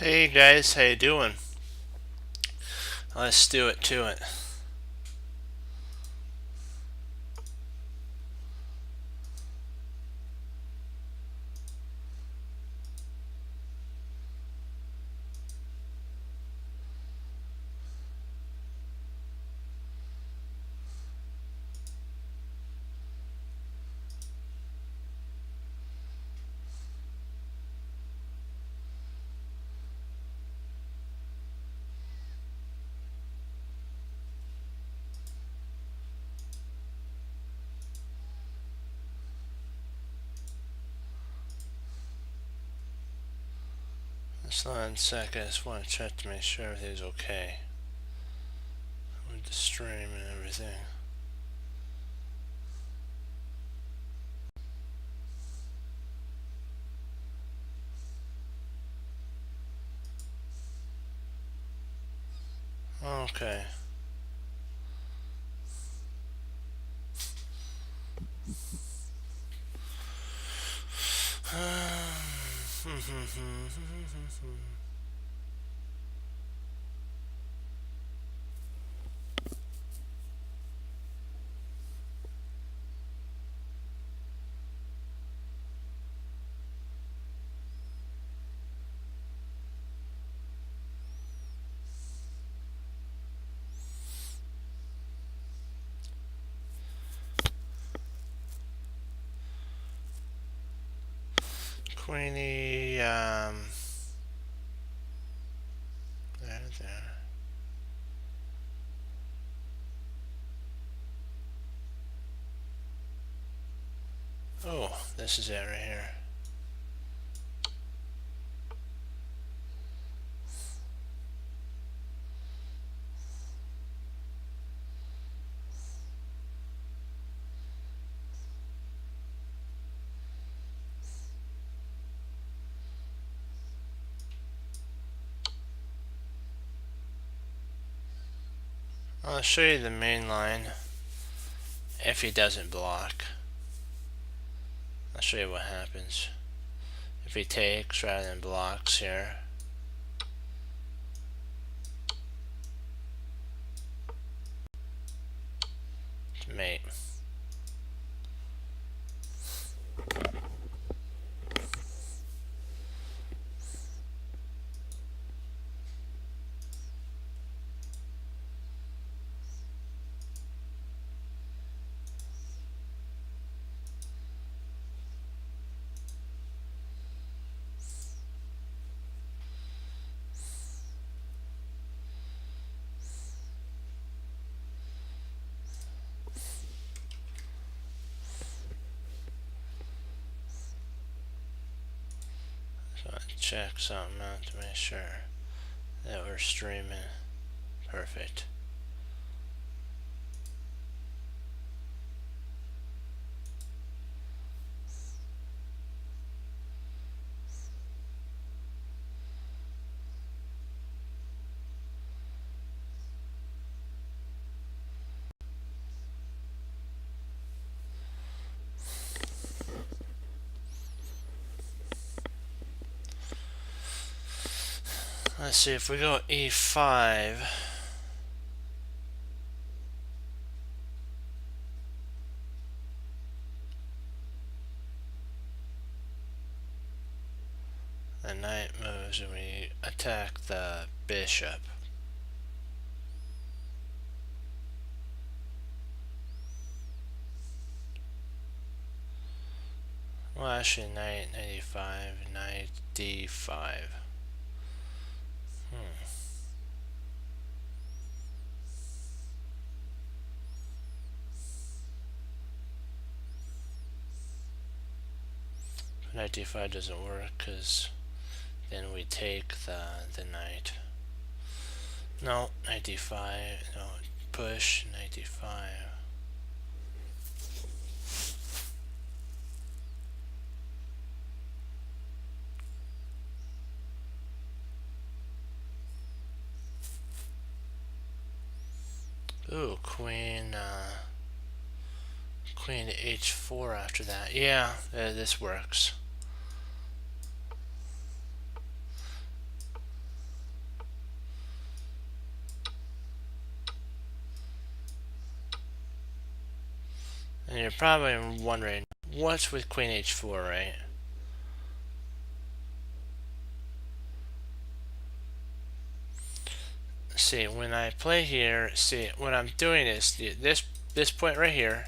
Hey guys, how you doing? Let's do it to it. Just one second, I just want to check to make sure everything's okay with the stream and everything. Okay. Queenie, there. Oh, this is it right here. I'll show you the main line if he doesn't block. I'll show you what happens if he takes rather than blocks here. Mate. So I check something out to make sure that we're streaming. Perfect. Let's see if we go E5. The knight moves and we attack the bishop. Well, actually, knight 95, knight D5. Knight D5 doesn't work because then we take the knight. No, knight D5. No, push knight D5. Ooh, queen to H4 after that. Yeah, this works. And you're probably wondering, what's with queen h4, right? See, when I play here, see, what I'm doing is this point right here,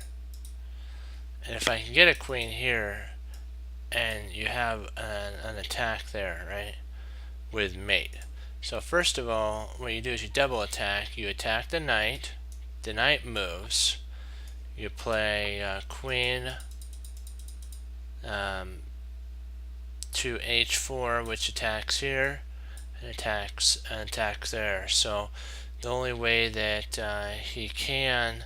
and if I can get a queen here, and you have an attack there, right, with mate. So first of all, what you do is you double attack. You attack the knight moves, you play queen to h4, which attacks here, and attacks there. So the only way that he can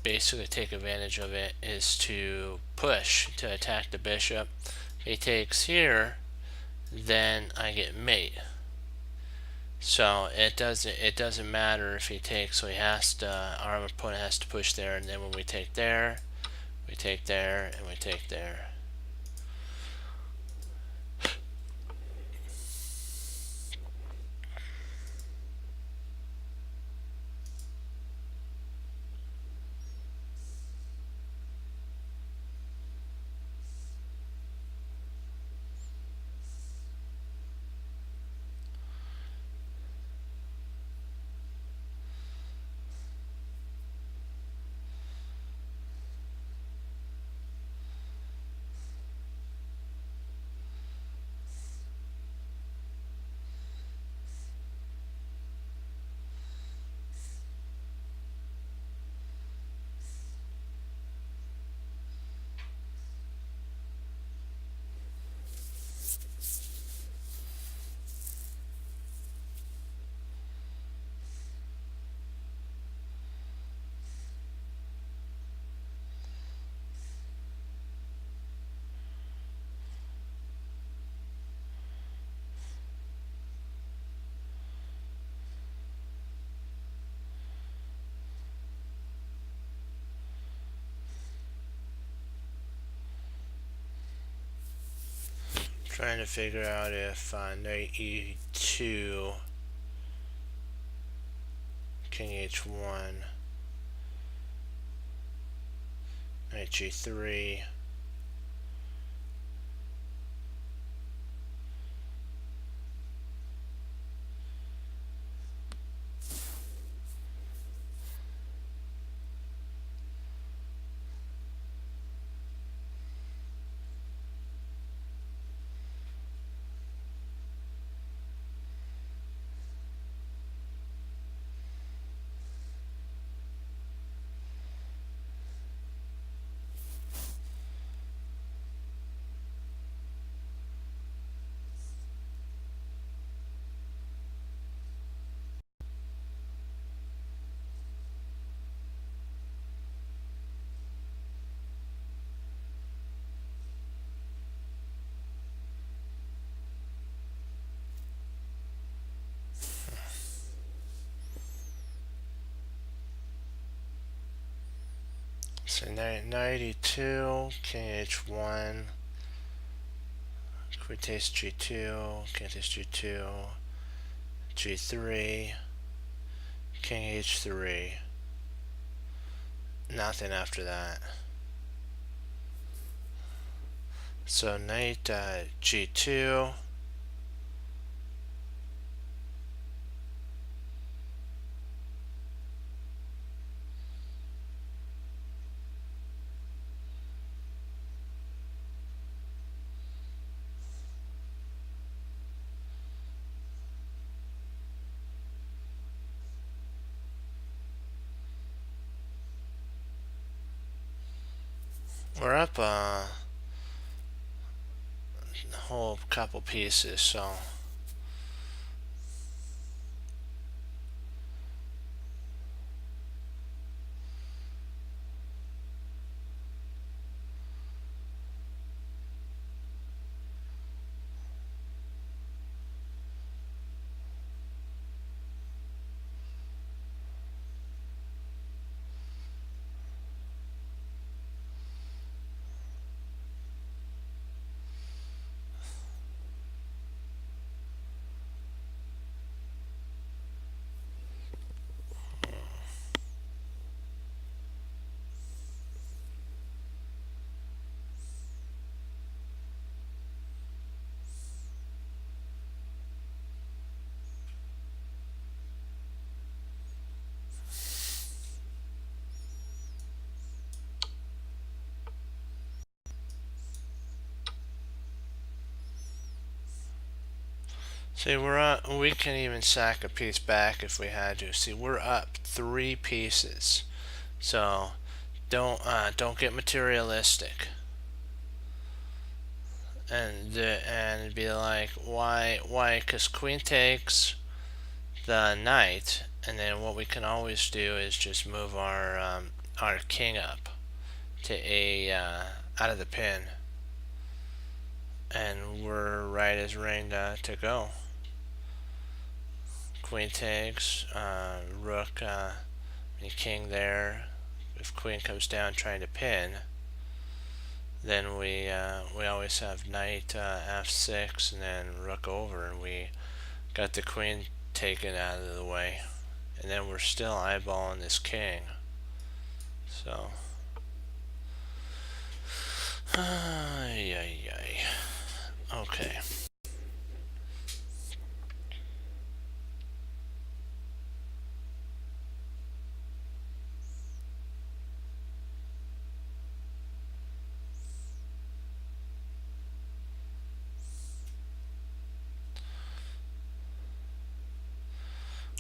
basically take advantage of it is to push to attack the bishop. If he takes here, then I get mate. So it doesn't matter if he takes. So he has to. Our opponent has to push there, and then when we take there, we take there, and we take there. Trying to figure out if knight e2, king h1, knight g3. So knight e2, king h1, queen takes g2, king takes g2, g3, king h3. Nothing after that. So knight g2. We're up a whole couple pieces, so See, we're up. We can even sack a piece back if we had to. See, we're up 3 pieces. So don't get materialistic. And be like, why? Because queen takes the knight, and then what we can always do is just move our king up to out of the pin, and we're right as rain to go. Queen takes, rook, king there. If queen comes down trying to pin, then we always have knight f6 and then rook over, and we got the queen taken out of the way, and then we're still eyeballing this king. So, okay.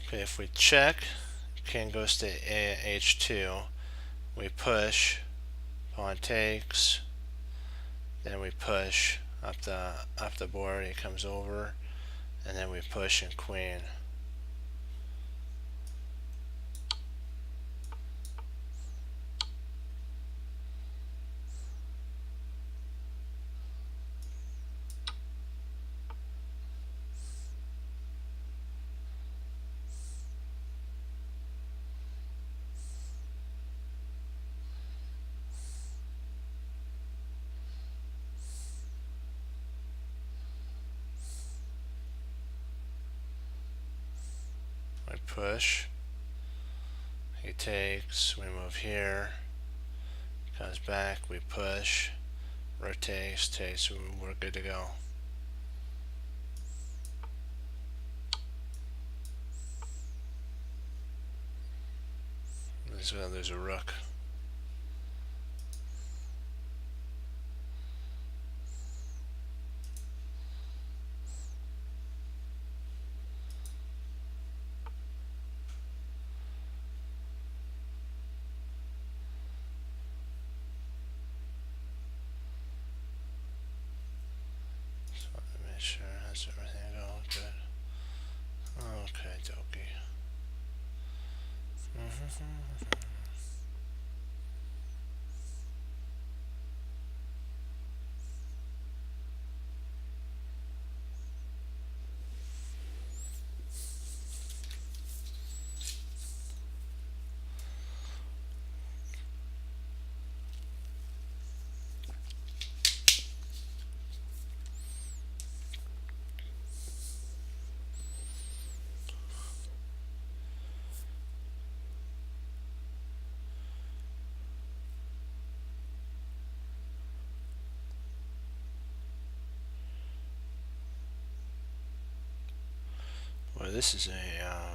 Okay, if we check, king goes to h2, we push, pawn takes, then we push up the board, he comes over, and then we push and queen. We push, he takes, we move here, comes back, we push, rotates, takes, we're good to go. There's a rook. Just want to make sure has everything going good. Okay, dokie. Well, this is a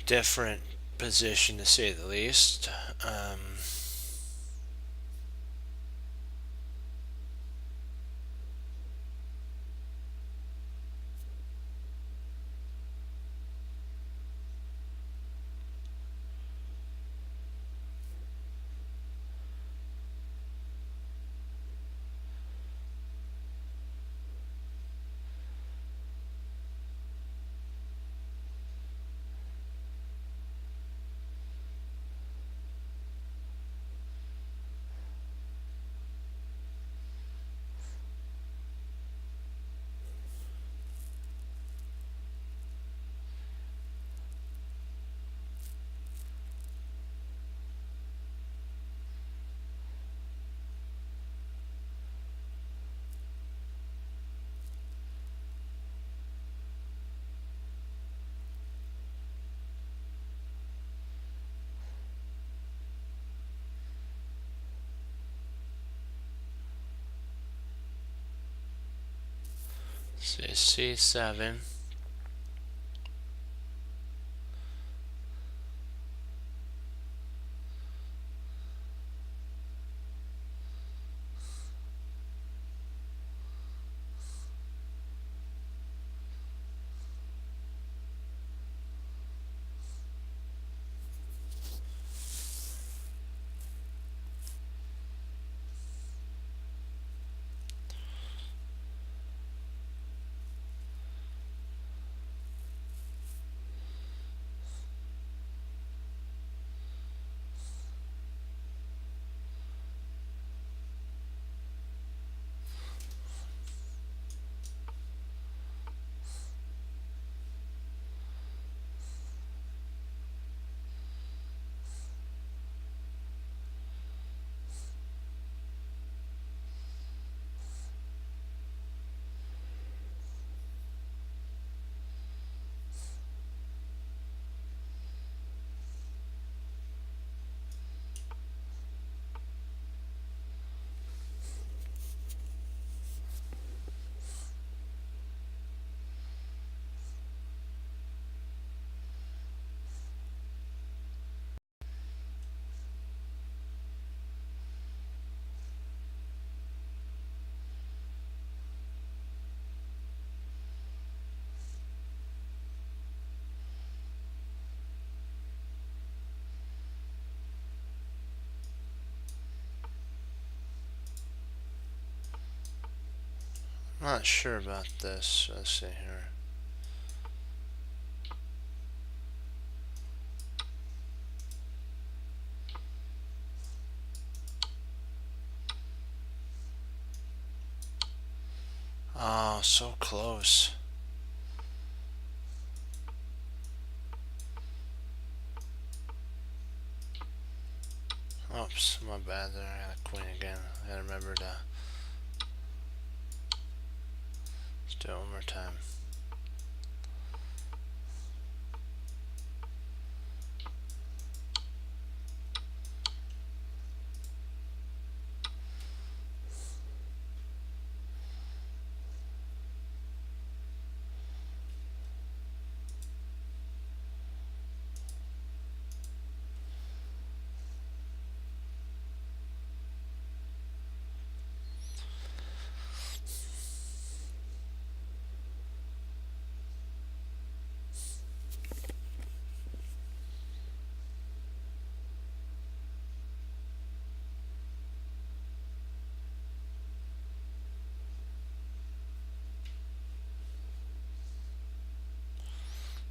different position to say the least. C7. I'm not sure about this. Let's see here. Oh, so close. Oops, my bad there. I got a queen again. I gotta remember to. Let's do it one more time.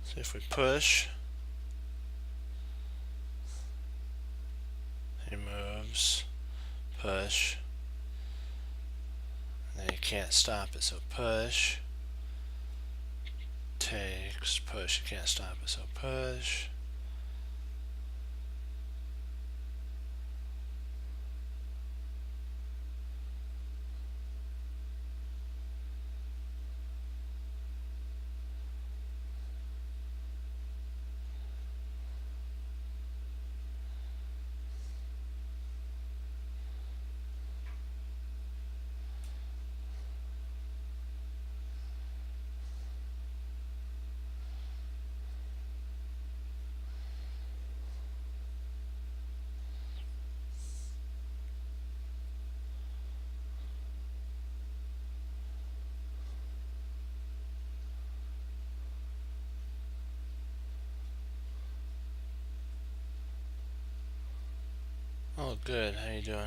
So if we push, he moves, push, and then you can't stop it, so push, takes, push, you can't stop it, so push. Oh, good. How you doing?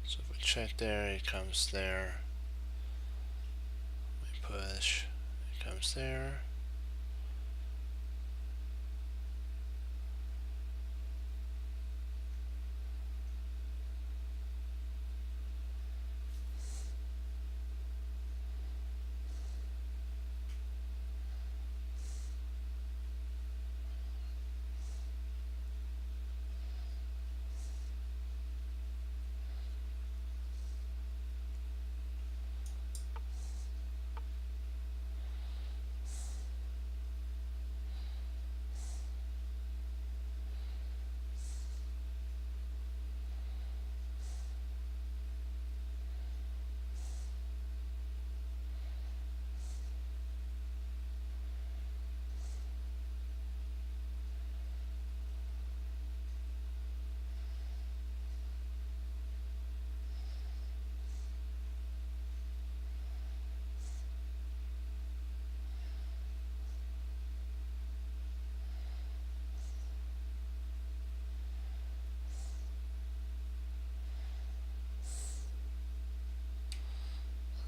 So if we check there, he comes there. We push, he comes there.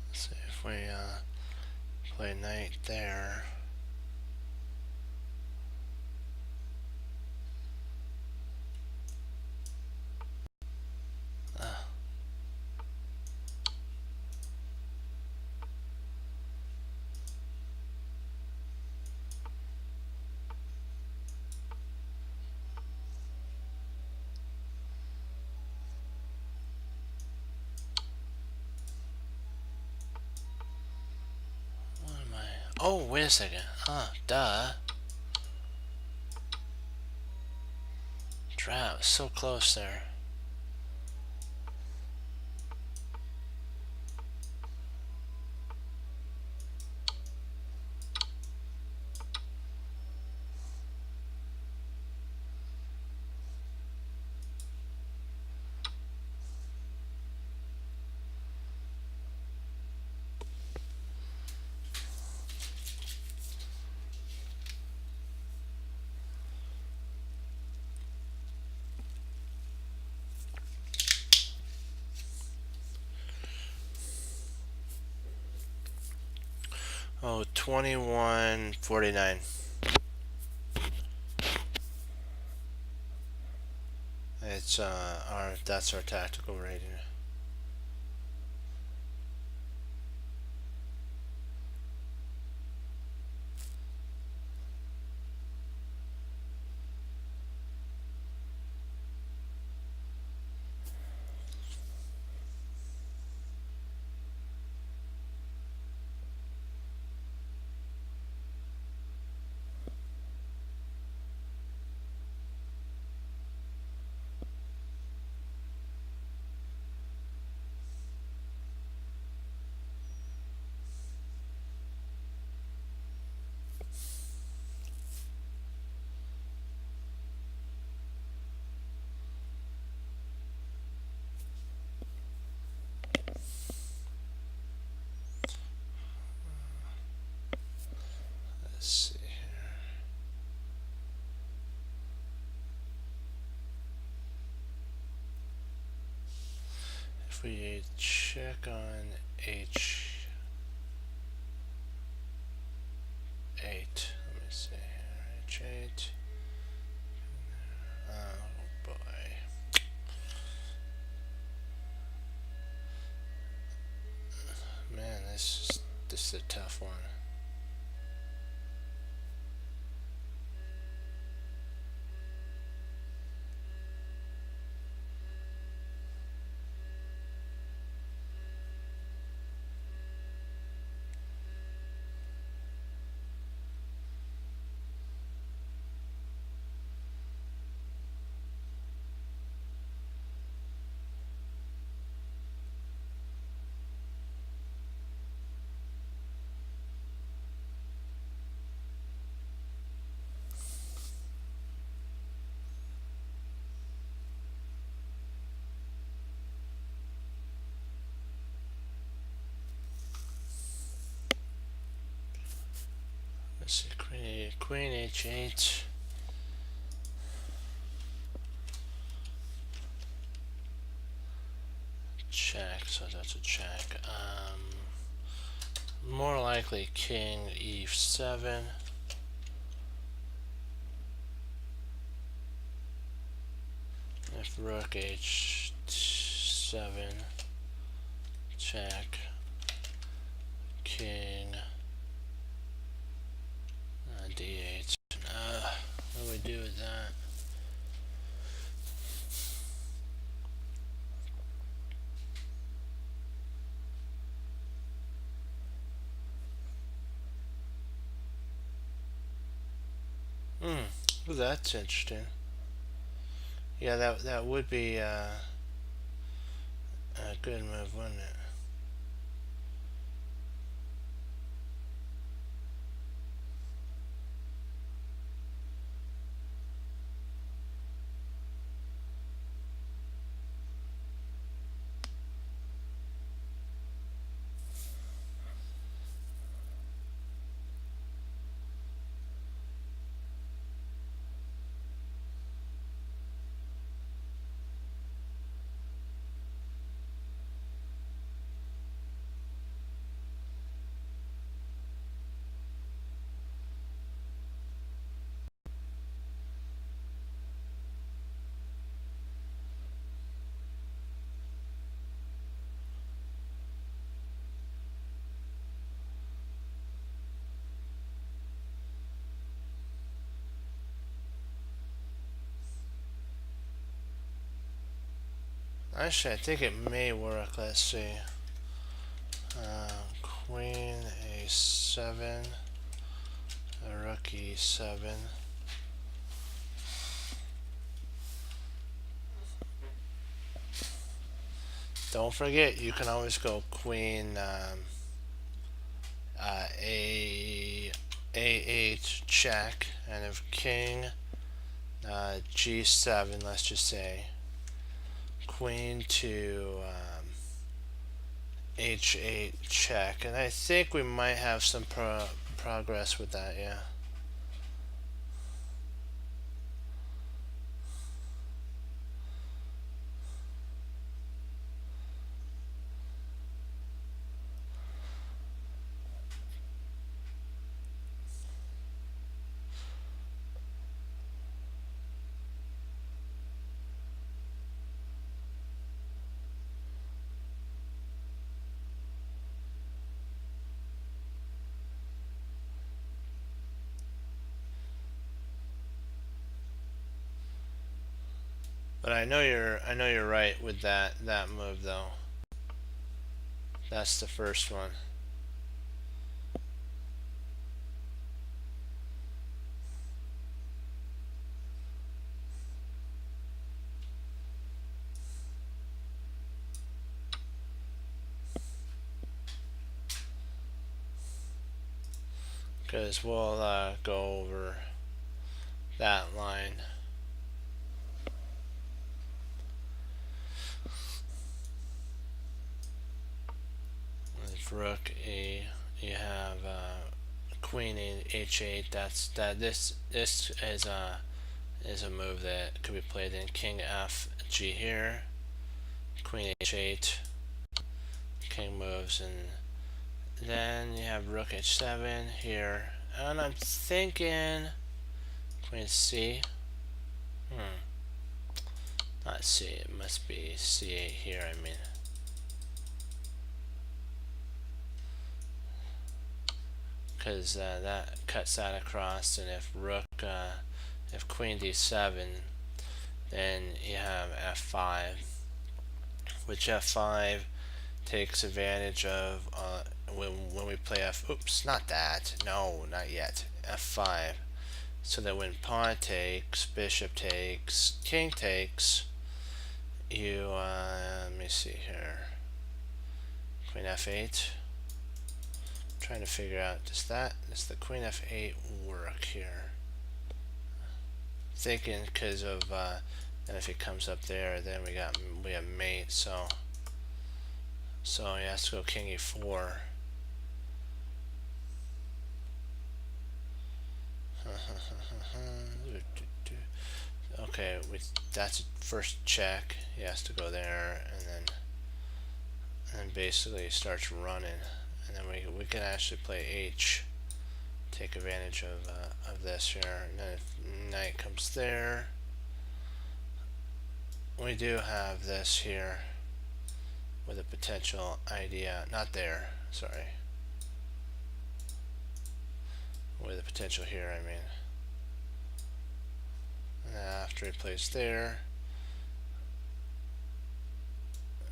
Let's see if we play knight there. What am I? Oh, wait a second. Duh. Drat was so close there. Oh, 2149. It's that's our tactical rating. Let's see here. If we check on H8, let me see here. H8. Oh boy. Man, this is a tough one. Let's see, Queen H8. Check, so that's a check. More likely King E7. If Rook H7, check. King D8. What do we do with that? Well, that's interesting. Yeah, that would be a good move, wouldn't it? Actually, I think it may work. Let's see. Queen A7, Rook E7. Don't forget, you can always go Queen A8 check, and if King G7, let's just say, Queen to H8 check, and I think we might have some progress with that, yeah. But I know you're right with that move though. That's the first one. Because we'll go over that line. With rook e, you have queen h8. This is a move that could be played in king f g here, queen h8, king moves, and then you have rook h7 here, and I'm thinking queen c. Not c, it must be c8 here, I mean. Because that cuts that across, and if if queen d7, then you have f5, which f5 takes advantage of when we play oops, not that, no, not yet, f5, so that when pawn takes, bishop takes, king takes, you, let me see here, queen f8, trying to figure out, does the queen f8 work here? Thinking because of, and if it comes up there, then we have mate, so he has to go king e4. Okay, that's first check. He has to go there, and then basically he starts running, and then we can actually play h, take advantage of this here. And then if knight comes there, we do have this here with a potential idea. Not there, sorry. With a potential here, I mean. And after he plays there,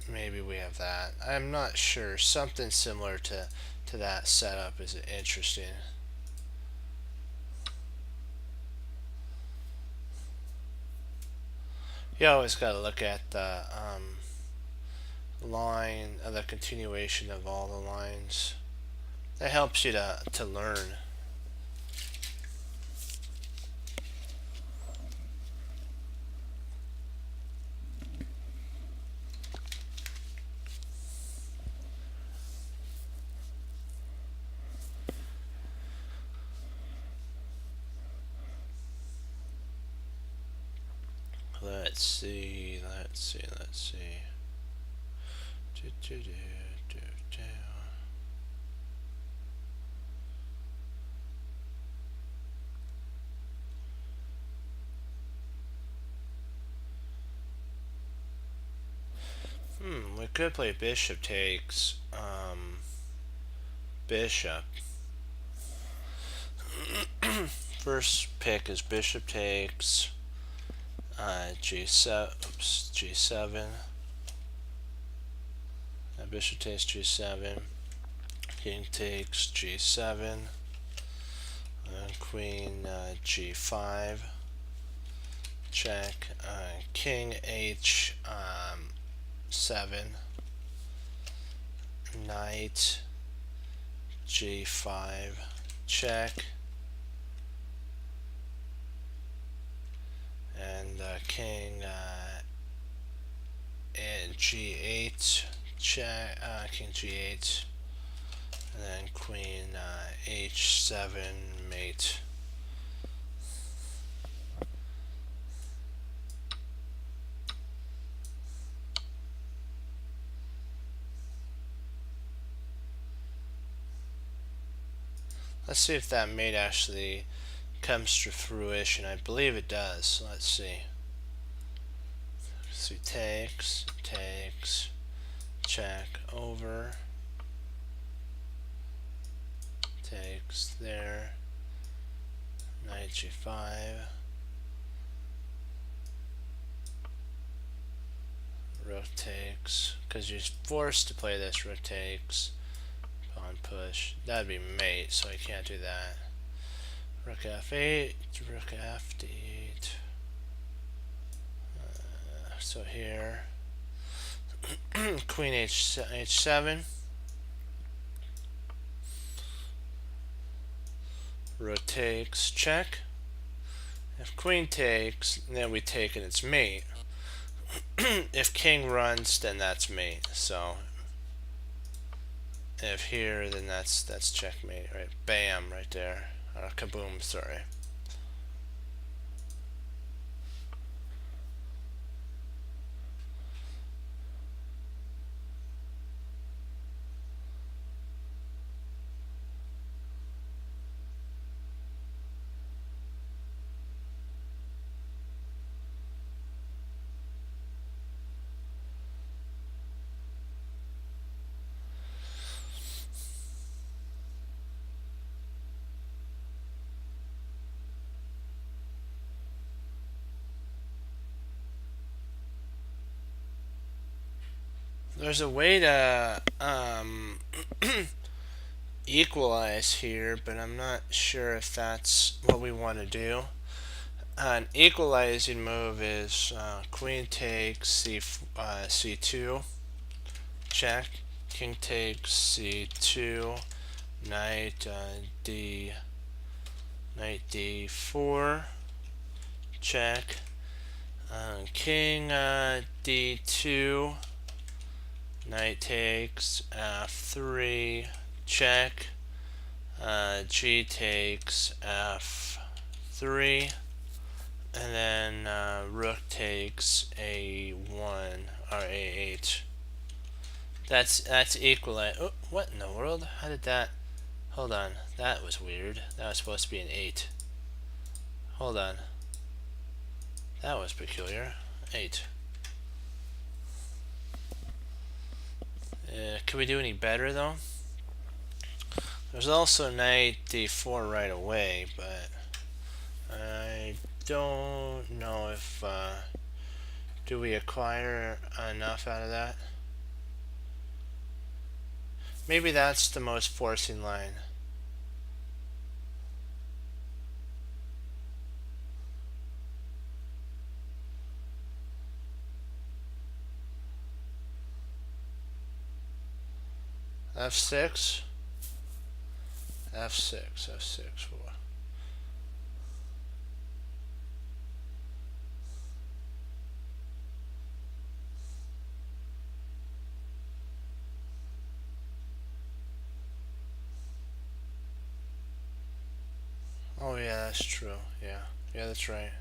maybe we have that. I'm not sure. Something similar to that setup is interesting. You always got to look at the line, the continuation of all the lines. That helps you to learn. Let's see. We could play bishop takes, bishop. First pick is bishop takes, g7, oops, g7. Bishop takes g7, king takes g7, and queen g5, check, king h7, knight g5, check, and king and g8, check, king g8, and then queen h7, mate. Let's see if that mate actually comes to fruition. I believe it does. Let's see. So takes, check, over, takes there, knight g5, rook takes, because you're forced to play this rook takes, pawn push. That'd be mate, so I can't do that. Rook f8, rook f8. So here, queen h7, rook takes, check. If queen takes, then we take and it's mate. If king runs, then that's mate. So if here, then that's checkmate, right? Bam, right there. Kaboom, sorry. There's a way to equalize here, but I'm not sure if that's what we want to do. An equalizing move is queen takes c2, check. King takes c2, knight d4, check. King d2, knight takes f3, check. G takes f3, and then rook takes a1 or a8. That's equalize. Oh, what in the world? How did that? Hold on, that was weird. That was supposed to be an 8. Hold on. That was peculiar. 8. Can we do any better though? There's also knight d4 right away, but I don't know if do we acquire enough out of that? Maybe that's the most forcing line. f6, f6, f6, 4. Oh yeah, that's true. Yeah, that's right.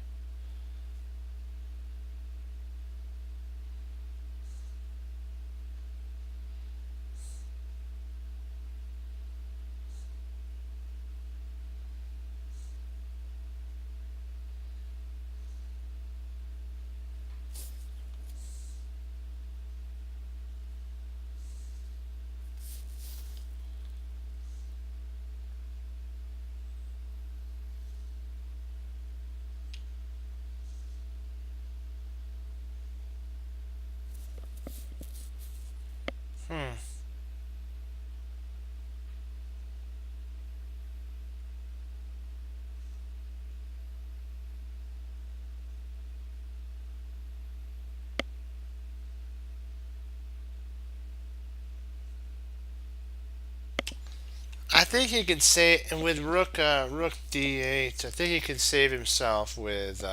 I think he can save, and with rook d8. I think he can save himself with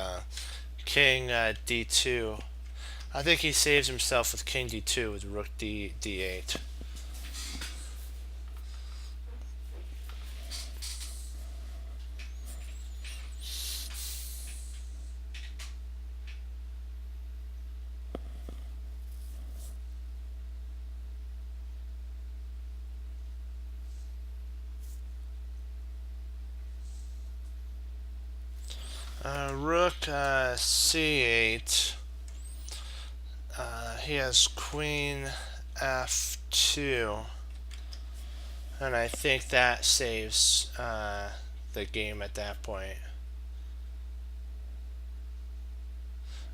king d2. I think he saves himself with king d2 with rook d8. Rook c8. He has queen f2, and I think that saves the game at that point.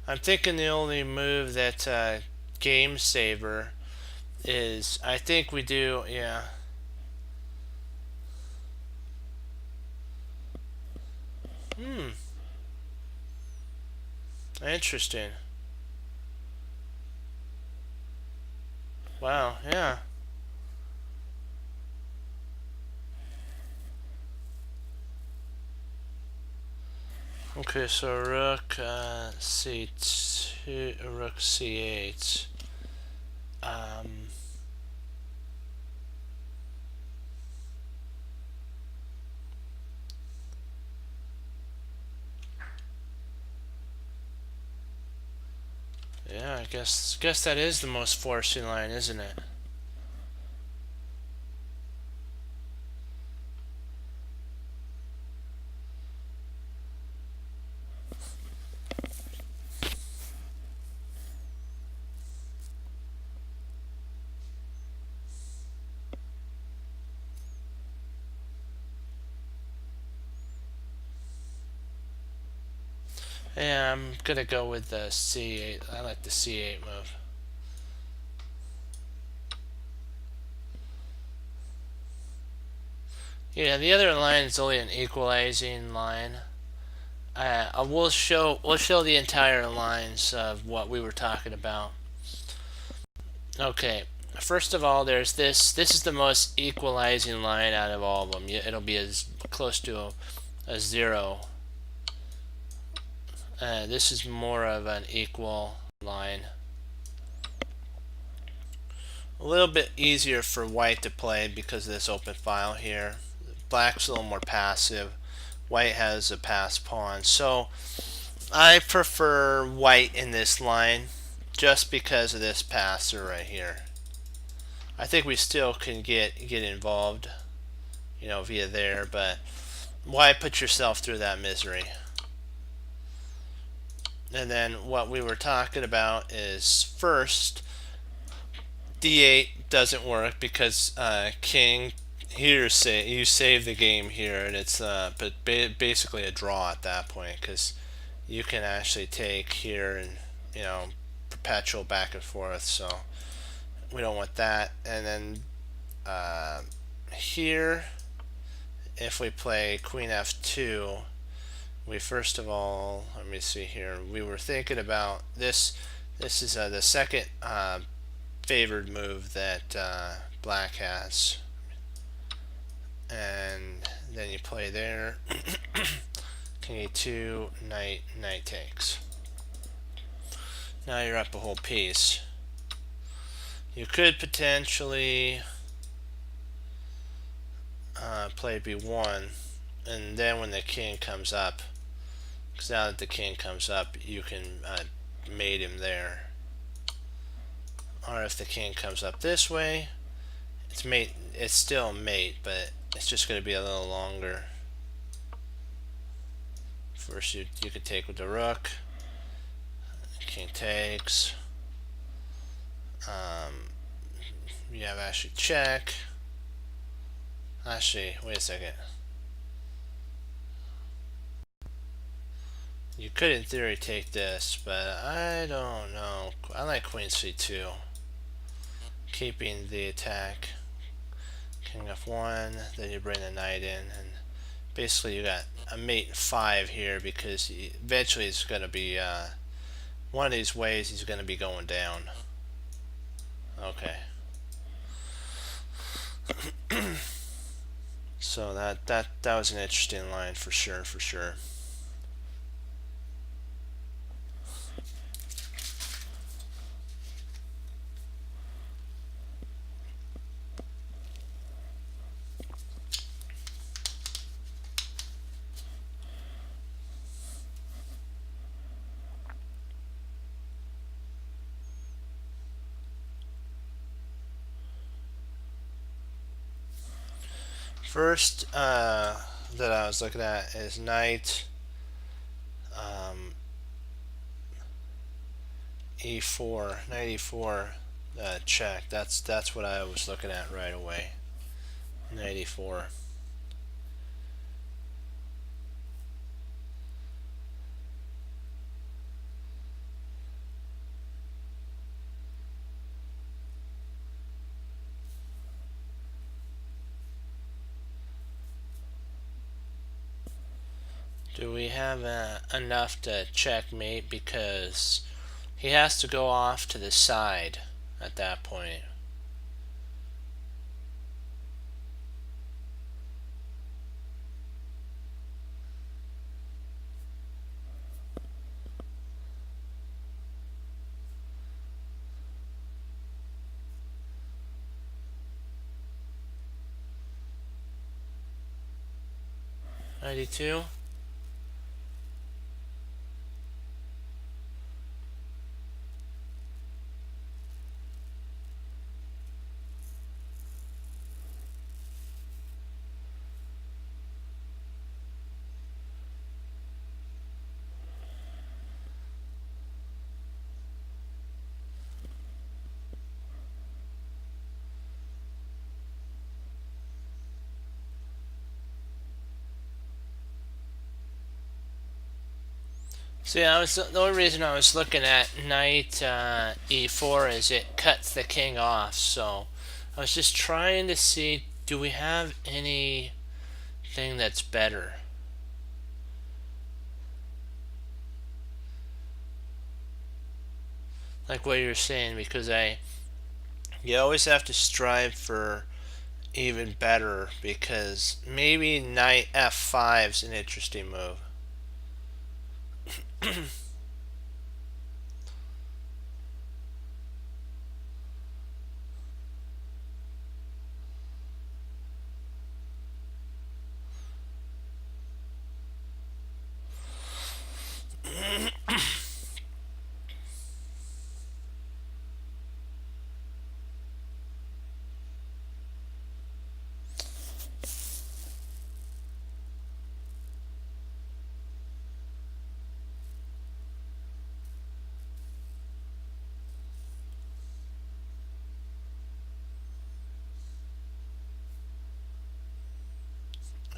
I'm thinking the only move that game saver is, I think we do, yeah. Interesting. Wow, yeah. Okay, so rook c2, rook c8. Um, yeah, I guess that is the most forcing line, isn't it? Yeah, I'm gonna go with the c8. I like the c8 move. Yeah, the other line is only an equalizing line. We'll show the entire lines of what we were talking about. Okay, first of all, there's this. This is the most equalizing line out of all of them. It'll be as close to a zero. This is more of an equal line. A little bit easier for white to play because of this open file here. Black's a little more passive. White has a pass pawn. So I prefer white in this line just because of this passer right here. I think we still can get involved, via there, but why put yourself through that misery? And then what we were talking about is first, d8 doesn't work because king here you save the game here, and it's basically a draw at that point because you can actually take here and perpetual back and forth. So we don't want that. And then here, if we play queen f2, we first of all, let me see here, we were thinking about this. This is the second favored move that black has, and then you play there. King a2, knight takes. Now you're up a whole piece. You could potentially play b1, and then when the king comes up, because now that the king comes up, you can mate him there. Or if the king comes up this way, it's mate. It's still mate, but it's just going to be a little longer. First, you could take with the rook. King takes. You have actually check. Actually, wait a second. You could, in theory, take this, but I don't know. I like queen c2, keeping the attack. King f1, then you bring the knight in, and basically you got a mate 5 here because eventually it's going to be one of these ways he's going to be going down. Okay. So that was an interesting line for sure, for sure. First that I was looking at is knight e4, knight e4 check. That's what I was looking at right away. Knight e4. Do we have enough to checkmate? Because he has to go off to the side at that point. '92. See, the only reason I was looking at knight e4 is it cuts the king off. So I was just trying to see, do we have anything that's better? Like what you're saying, because you always have to strive for even better, because maybe knight f5 is an interesting move.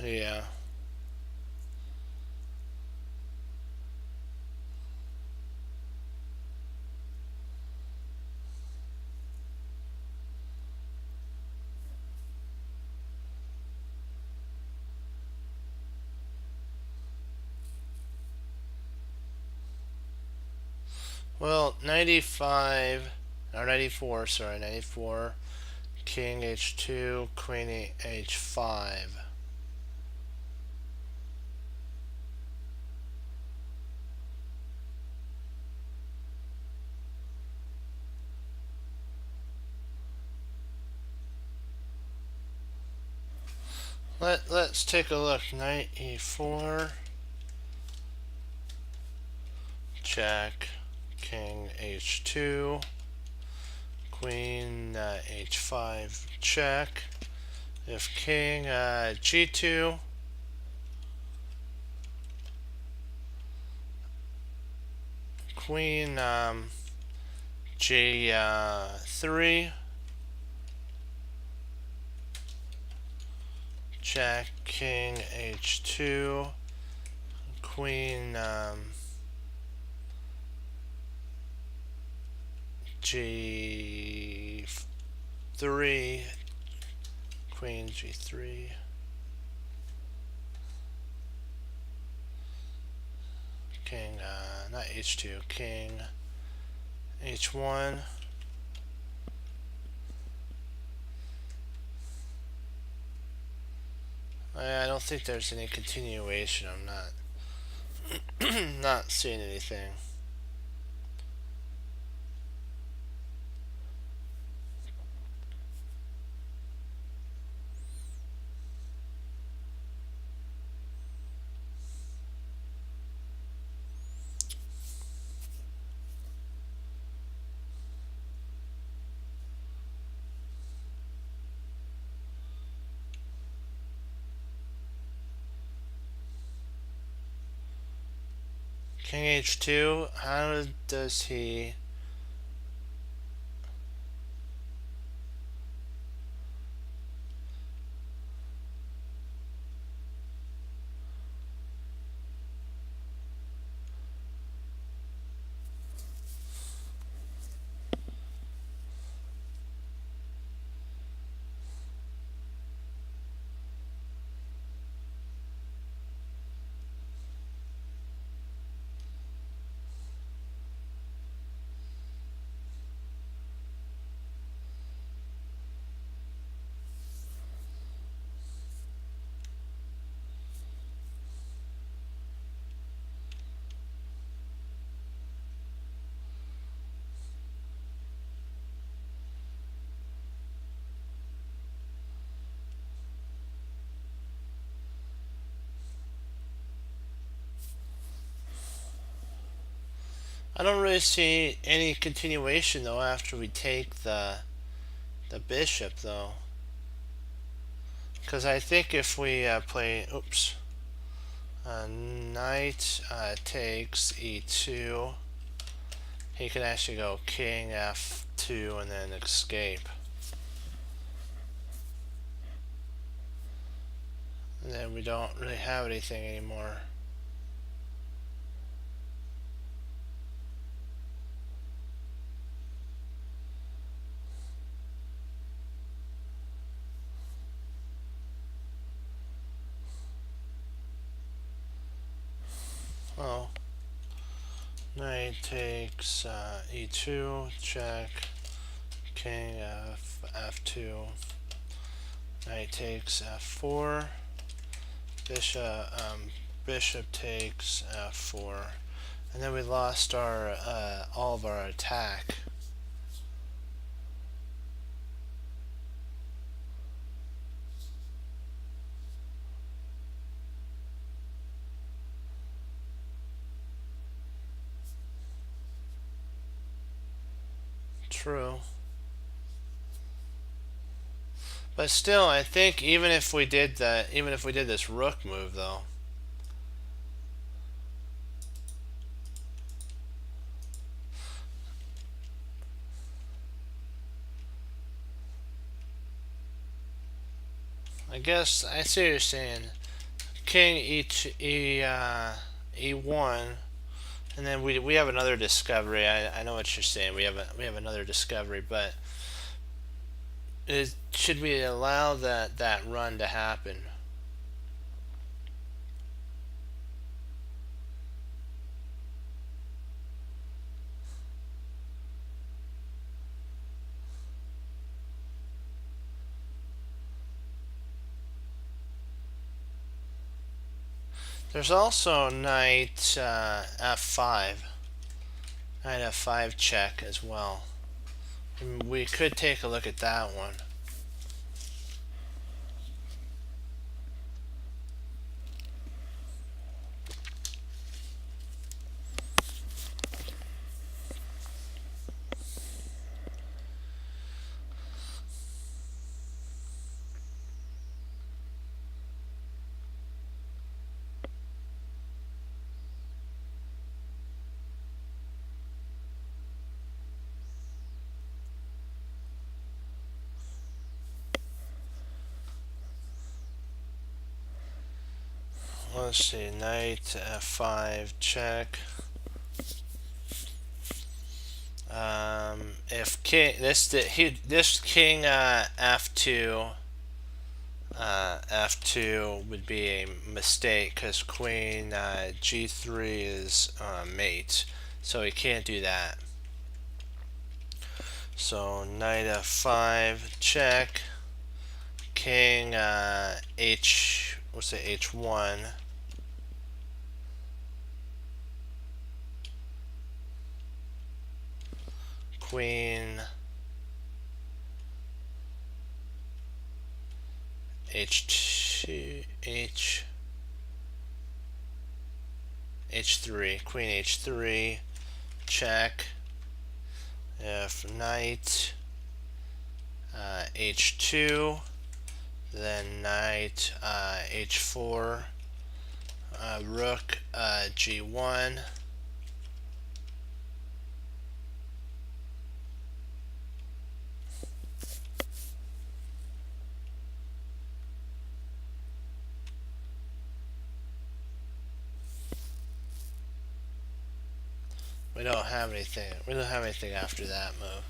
Yeah. Well, 95 or 94, sorry, 94, king h2, queen h5. Let's take a look. Knight e4, check, king h2, queen h5, check. If king g2, queen g3, check, king h2, queen g3, queen g3, king not h2, king h1. I don't think there's any continuation. I'm not seeing anything. King h2, how does he... I don't really see any continuation though after we take the bishop though, because I think if we play knight takes e2, he can actually go king f2 and then escape. And then we don't really have anything anymore. Well, knight takes e2, check, king f2, knight takes f4, bishop takes f4, and then we lost our all of our attack. True. But still, I think even if we did this rook move though, I guess I see what you're saying. King e1, and then we have another discovery. I know what you're saying. We have another discovery, but should we allow that run to happen? There's also knight f5, knight f5 check as well. We could take a look at that one. Let's see, knight f5 check. If king this king f2 f2 would be a mistake because queen g3 is mate, so he can't do that. So knight f5 check, king h1, queen h2 h3, queen h3 check. If knight h2, then knight h4, rook g1, we don't have anything. We don't have anything after that move.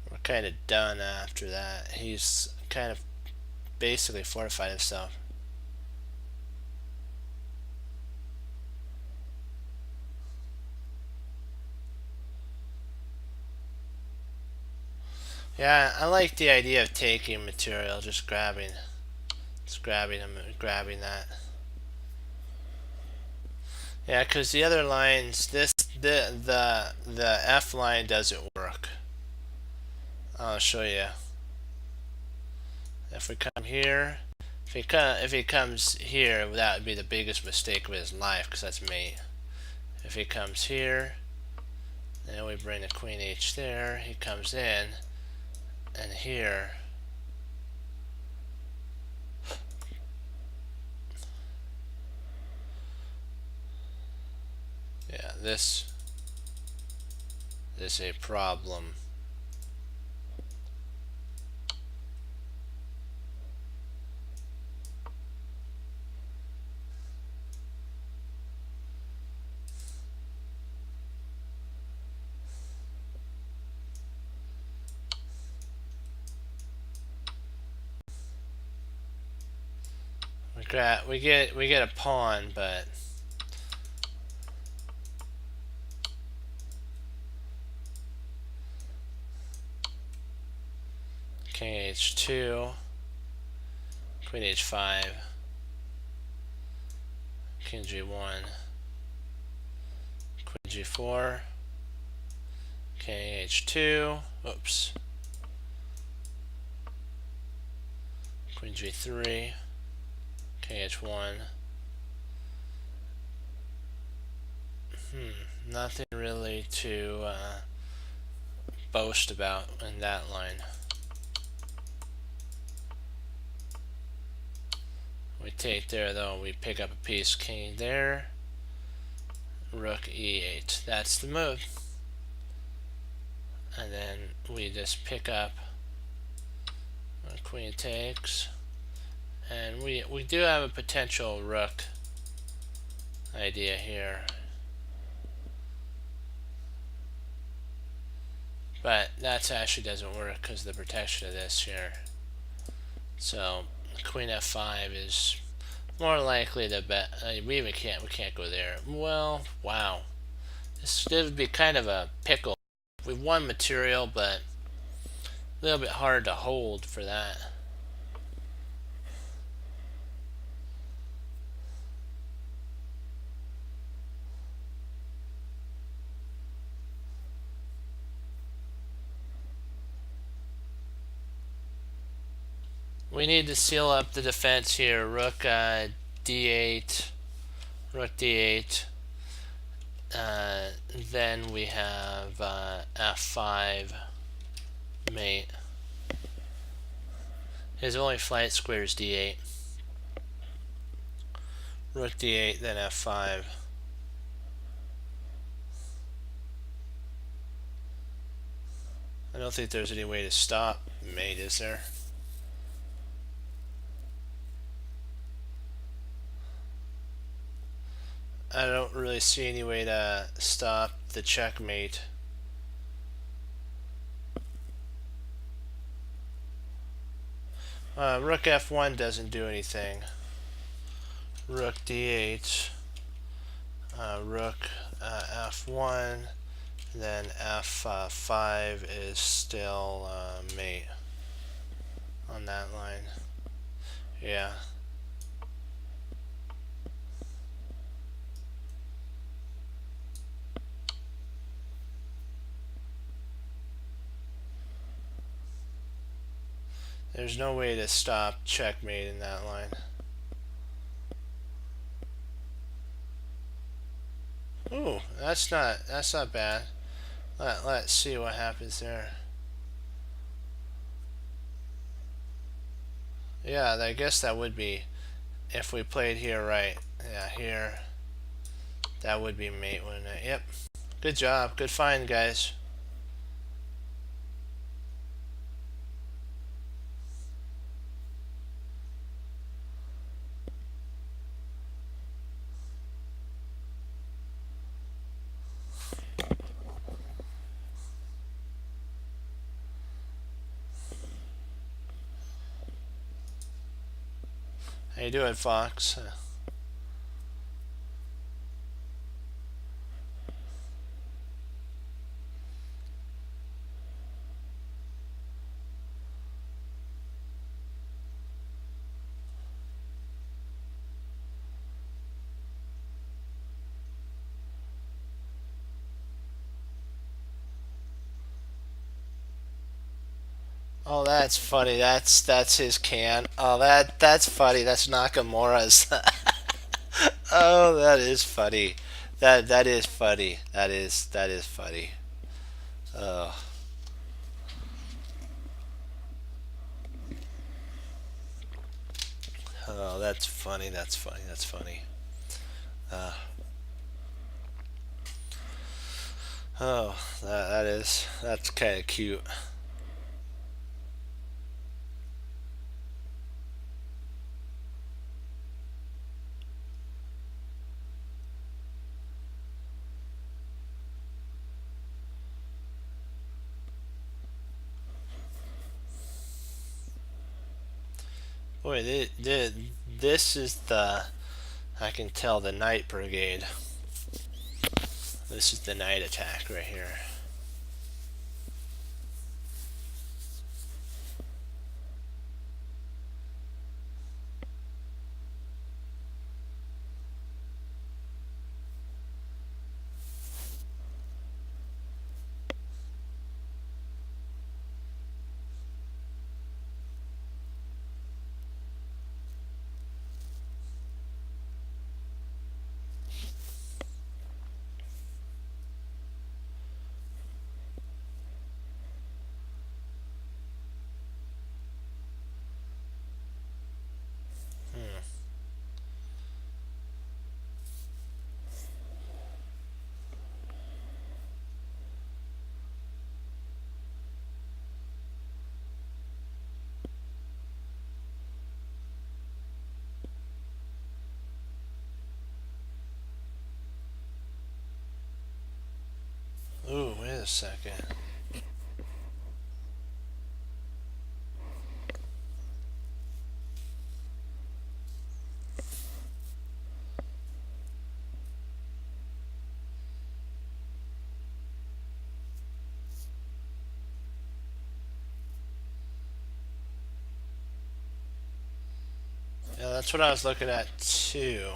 We're kind of done after that. He's kind of basically fortified himself. Yeah, I like the idea of taking material, just grabbing him and grabbing that. Yeah, because the other lines, the F line doesn't work. I'll show you. If we come here, if he comes here, that would be the biggest mistake of his life, because that's mate. If he comes here, then we bring the queen h there. He comes in, and here. Yeah, this is a problem. We get a pawn, but king h2, queen h5, king g1, queen g4, king h2, oops, queen g3, king h1. Nothing really to boast about in that line. We take there though, we pick up a piece, king there, rook e8. That's the move. And then we just pick up, queen takes, and we do have a potential rook idea here. But that actually doesn't work because of the protection of this here. So queen f5 is more likely the bet. We can't go there. Well, wow, this would be kind of a pickle. We won material, but a little bit hard to hold for that. We need to seal up the defense here. Rook d8, rook d8. Then we have f5 mate. His only flight square is d8. Rook d8, then f5. I don't think there's any way to stop mate, is there? I don't really see any way to stop the checkmate. Rook f1 doesn't do anything. Rook d8, rook f1, then f5 is still mate on that line. Yeah. There's no way to stop checkmate in that line. Ooh, that's not bad. Let's see what happens there. Yeah, I guess that would be, if we played here right. Yeah, here. That would be mate, wouldn't it? Yep. Good job. Good find, guys. How you doing, Fox? Oh, that's funny. That's his can. Oh, that's funny. That's Nakamura's. Oh, that is funny. That is funny. That is funny. Oh, oh, that's funny. That's funny. That's funny. Uh, oh, that's kind of cute. Boy, this is the I can tell the night brigade. This is the night attack right here. Hmm. Ooh, wait a second. Yeah, that's what I was looking at too.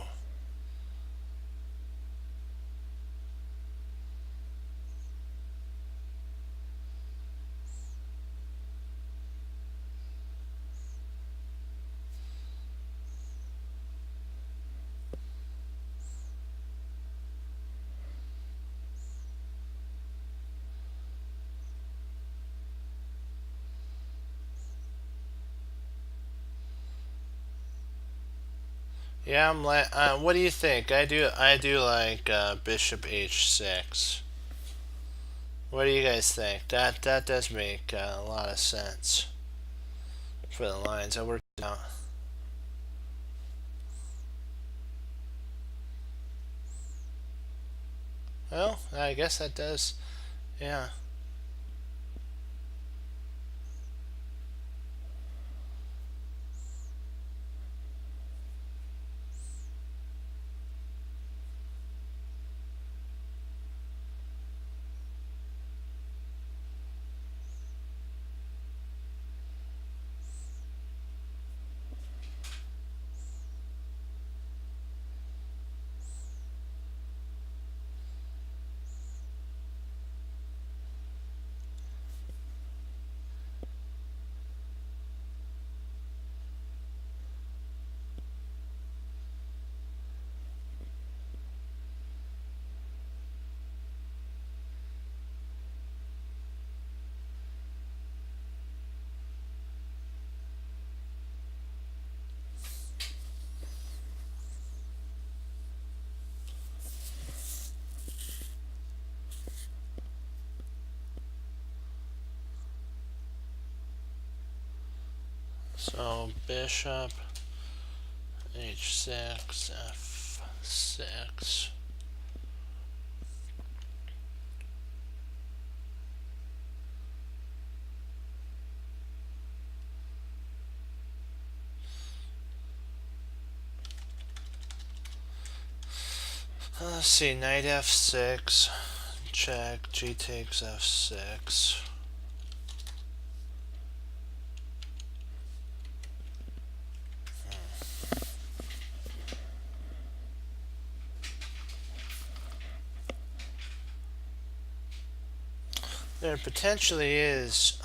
Yeah, I'm like, what do you think? I do like Bishop H6. What do you guys think? That does make a lot of sense for the lines. I worked it out. Well, I guess that does. Yeah. So Bishop H6 F6. Let's see, knight F6. Check. G takes F6. There potentially is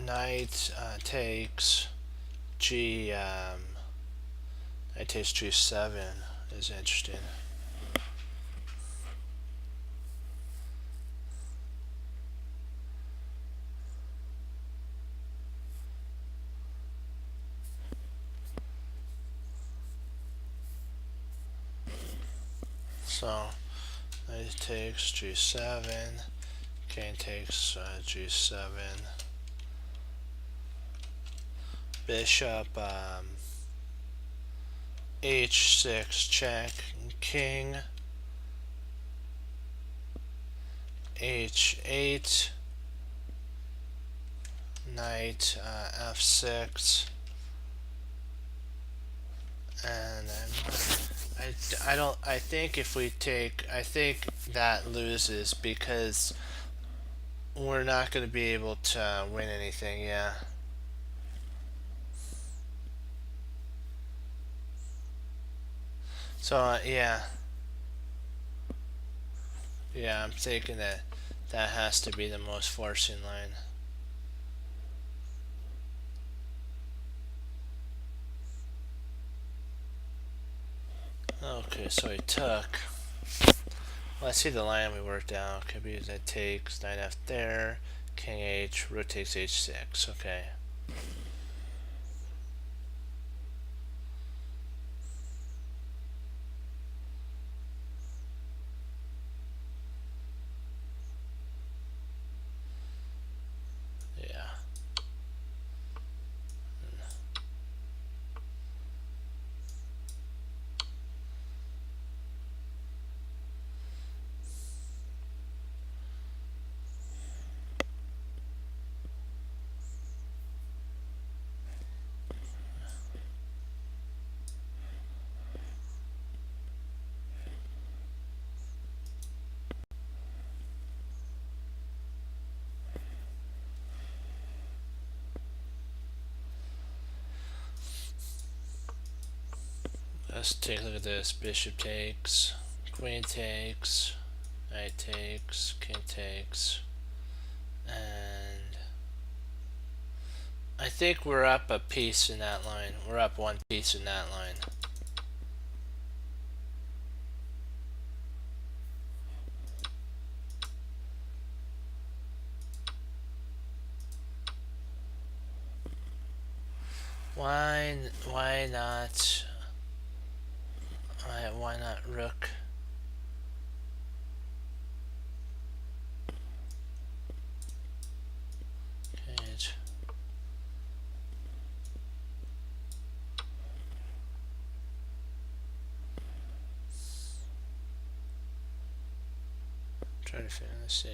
knight takes G. Knight takes G7 is interesting. So knight takes G7. King takes G7. Bishop H6 check. King H8. Knight F6. And then I think if we take, I think that loses because we're not going to be able to win anything. Yeah. So yeah, I'm thinking that that has to be the most forcing line. Okay, so he took. Let's see the line we worked out. Could be that takes knight F there, king H, rook takes H6. Okay. Yeah. Let's take a look at this. Bishop takes, queen takes, knight takes, king takes, and I think we're up a piece in that line. We're up one piece in that line. Why not? Why not rook? Okay. Try to figure. Let's see.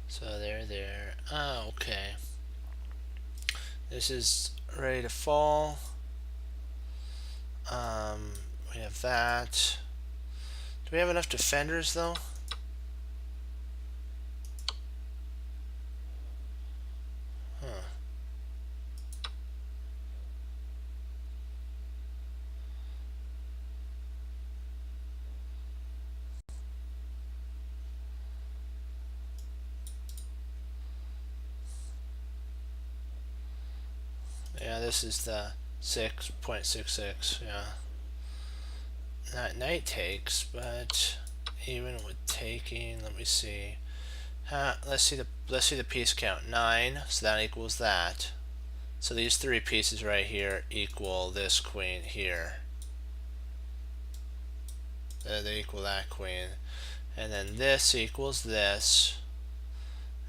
So they're there. Oh, okay. This is ready to fall. We have that. Do we have enough defenders though? Huh. Yeah, this is the 6.66. Yeah. Knight takes, but even with taking, let me see. Let's see the piece count. 9, so that equals that. So these three pieces right here equal this queen here. They equal that queen, and then this equals this,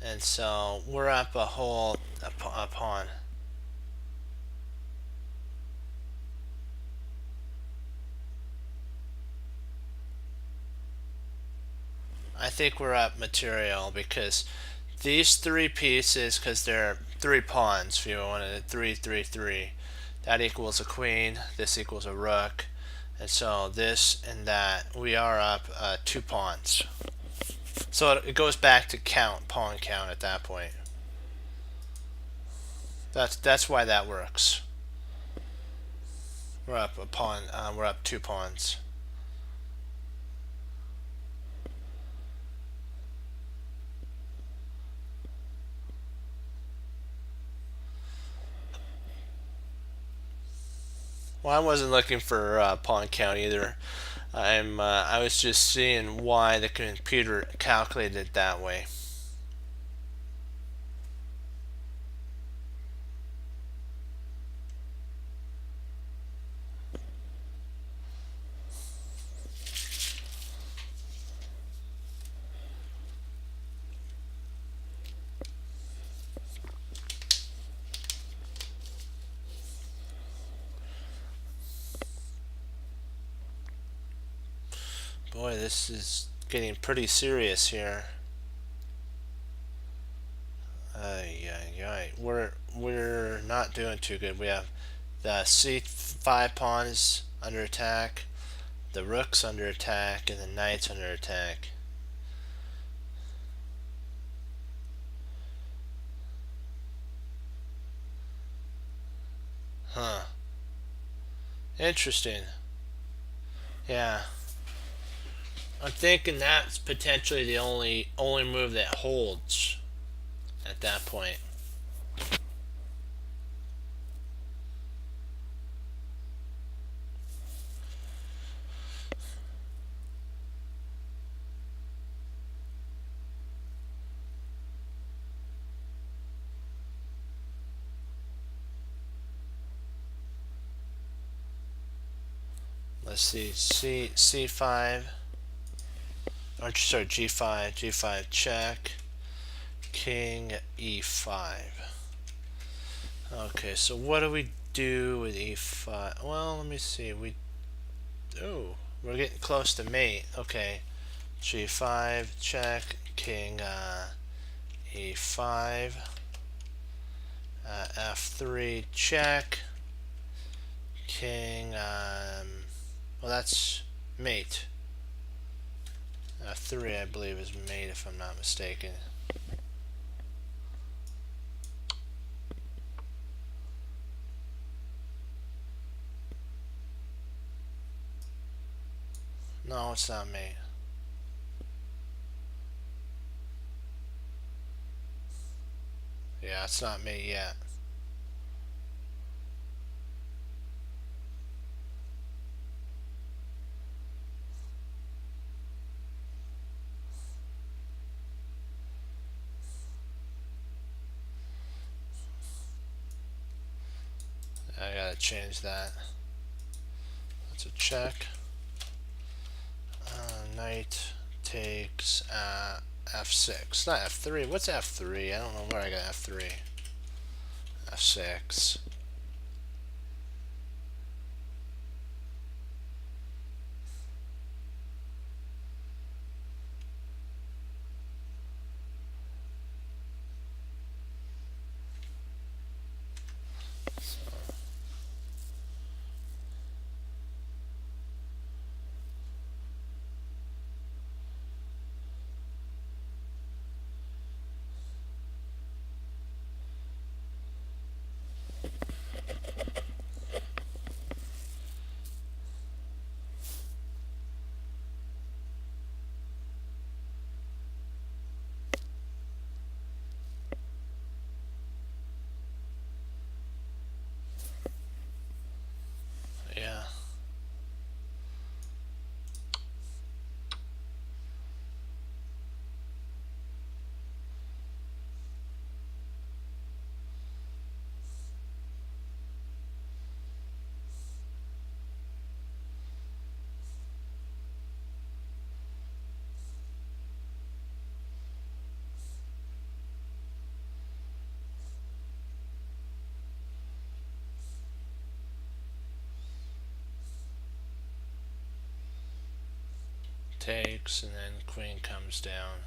and so we're up a pawn. I think we're up material because these three pieces, because they're three pawns, if you wanted it, 3, 3, 3. that equals a queen, this equals a rook, and so this and that, we are up 2 pawns. So it goes back to pawn count at that point. That's why that works. We're up a pawn. We're up 2 pawns. Well, I wasn't looking for pawn count either. I was just seeing why the computer calculated it that way. Boy, this is getting pretty serious here. We're not doing too good. We have the c5 pawn is under attack, the rook's under attack, and the knight's under attack. Huh. Interesting. Yeah. I'm thinking that's potentially the only move that holds at that point. Let's see, c5, or sorry, g5 check, king e5. Okay, so what do we do with e5? Well, let me see. We're getting close to mate. Okay, g5 check, king e5, f3 check, king. Well, that's mate. F3, I believe, is mate, if I'm not mistaken. No, it's not mate. Yeah, it's not mate yet. I gotta change that. That's a check. Knight takes f6. Not f3. What's f3? I don't know where I got f3. f6. Yeah. Takes, and then queen comes down.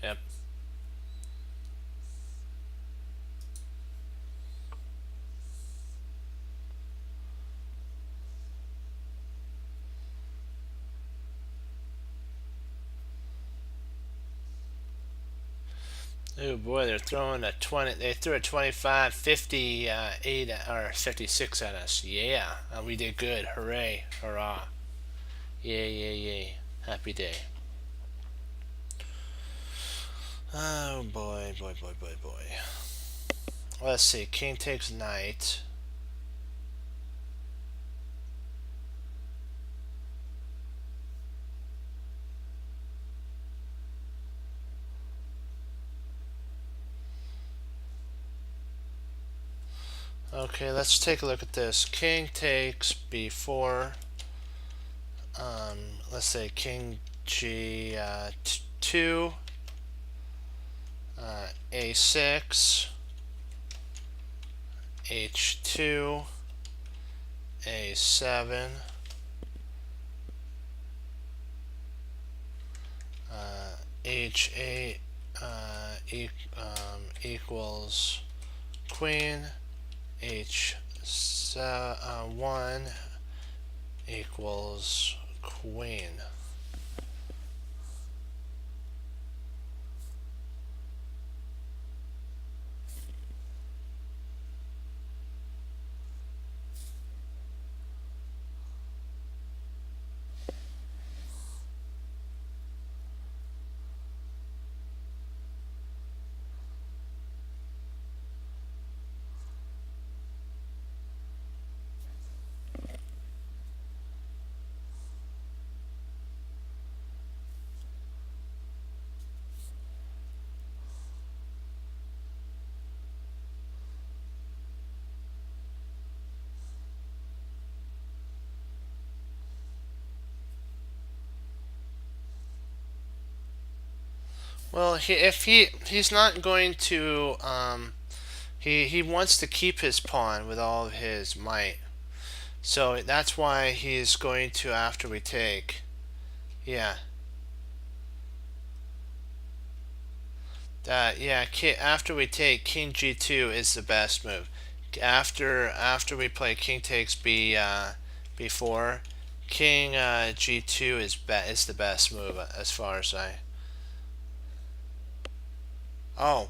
Yep. Oh boy, they're throwing a 20. They threw a 25, 58, or 56 at us. Yeah, we did good. Hooray, hurrah. Yay, yay, yay. Happy day. Oh boy, boy, boy, boy, boy. Let's see. King takes knight. Okay, let's take a look at this. King takes b4. Let's say king g2, a6, h2, a7, h8 equals queen, h1 equals queen. Well, he's not going to he wants to keep his pawn with all of his might. So that's why he's going to after we take. Yeah. Yeah, after we take king g2 is the best move. After we play king takes b4, king g2 is the best move as far as I. Oh,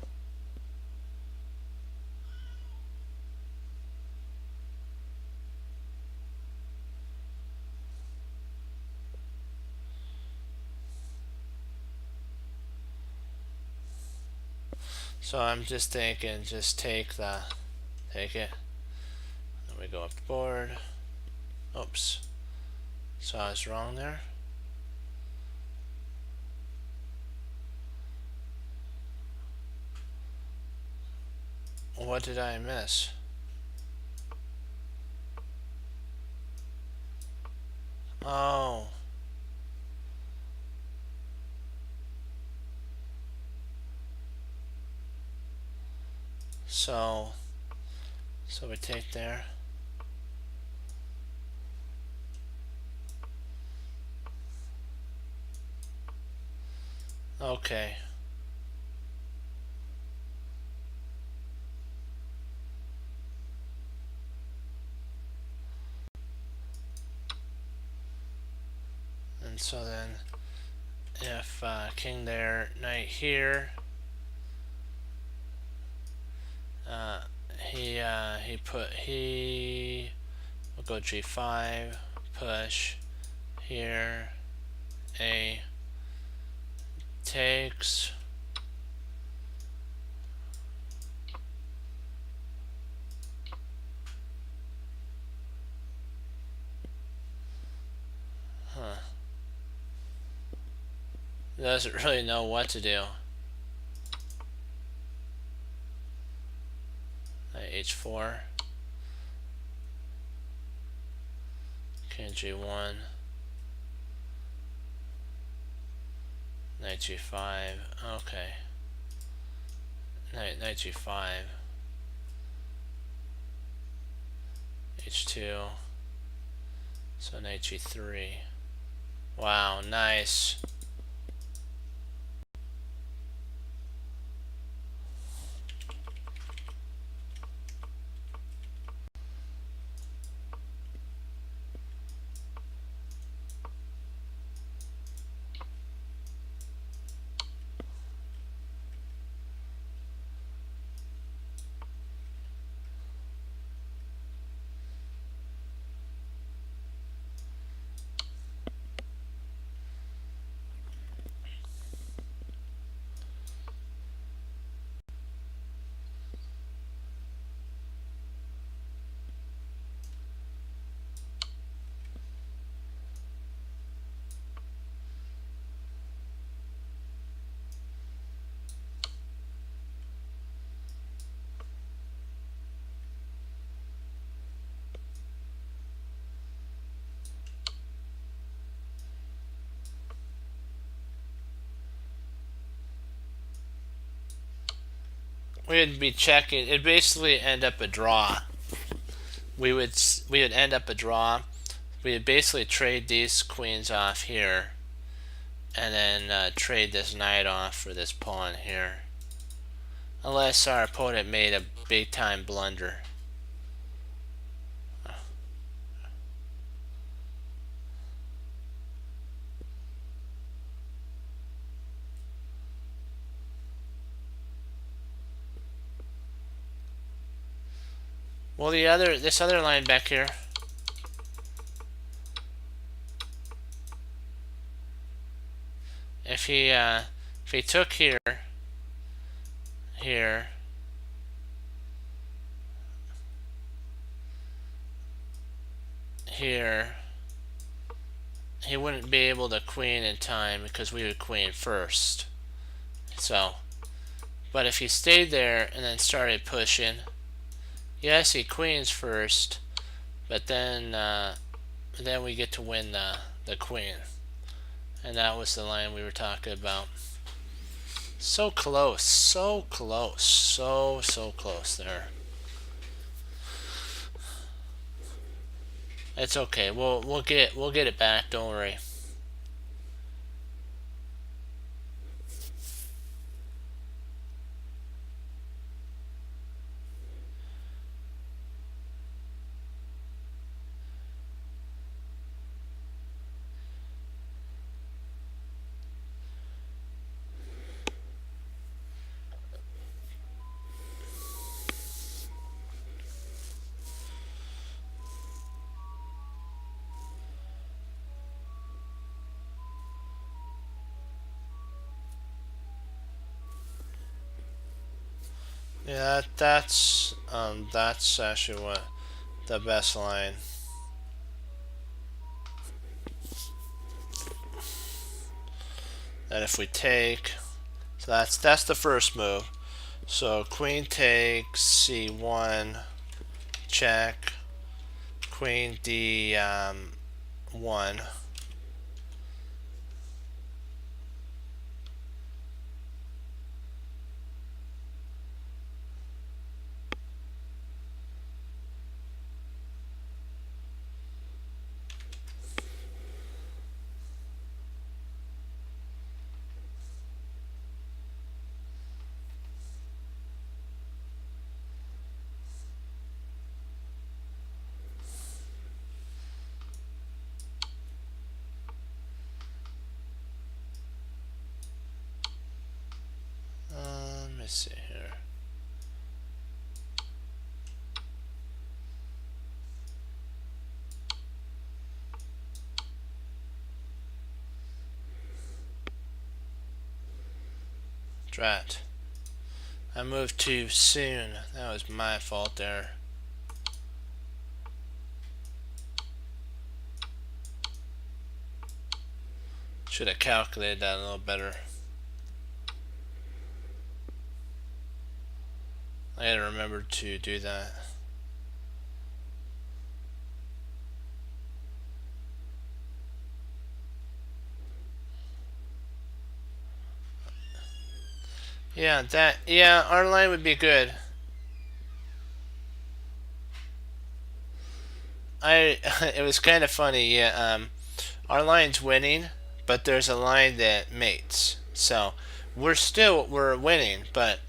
so I'm just thinking, just take it. Then we go up the board. Oops. So I was wrong there. What did I miss? Oh. So we take there. Okay. And so then if king there, knight here, we'll go g5, push here, a takes, huh, doesn't really know what to do. H4, king g1, knight g5, okay, knight g5, h2, so knight g3. Wow, nice. we would be checking. It'd basically end up a draw. We would end up a draw. We would basically trade these queens off here, and then trade this knight off for this pawn here. Unless our opponent made a big time blunder. Well, this other line back here. If he took here, here, here, he wouldn't be able to queen in time because we would queen first. So, but if he stayed there and then started pushing, yes, he queens first, but then we get to win the queen, and that was the line we were talking about. So close, so close, so close there. It's okay. We'll get it back. Don't worry. Yeah, that's actually what the best line. That if we take, so that's the first move. So queen takes c1, check, queen d1. Let me see here. Drat. I moved too soon. That was my fault there. Should have calculated that a little better. I had to remember to do that. Yeah, our line would be good. It was kind of funny, yeah. Our line's winning, but there's a line that mates. So we're winning, but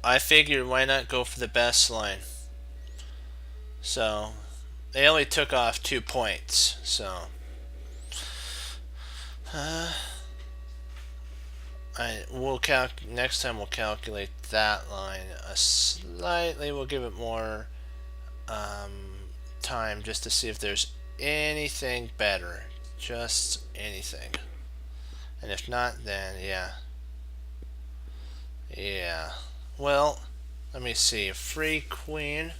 I figured why not go for the best line. So they only took off 2 points. So next time we'll calculate that line slightly. We'll give it more time just to see if there's anything better, just anything. And if not, then yeah. Well, let me see. Free queen.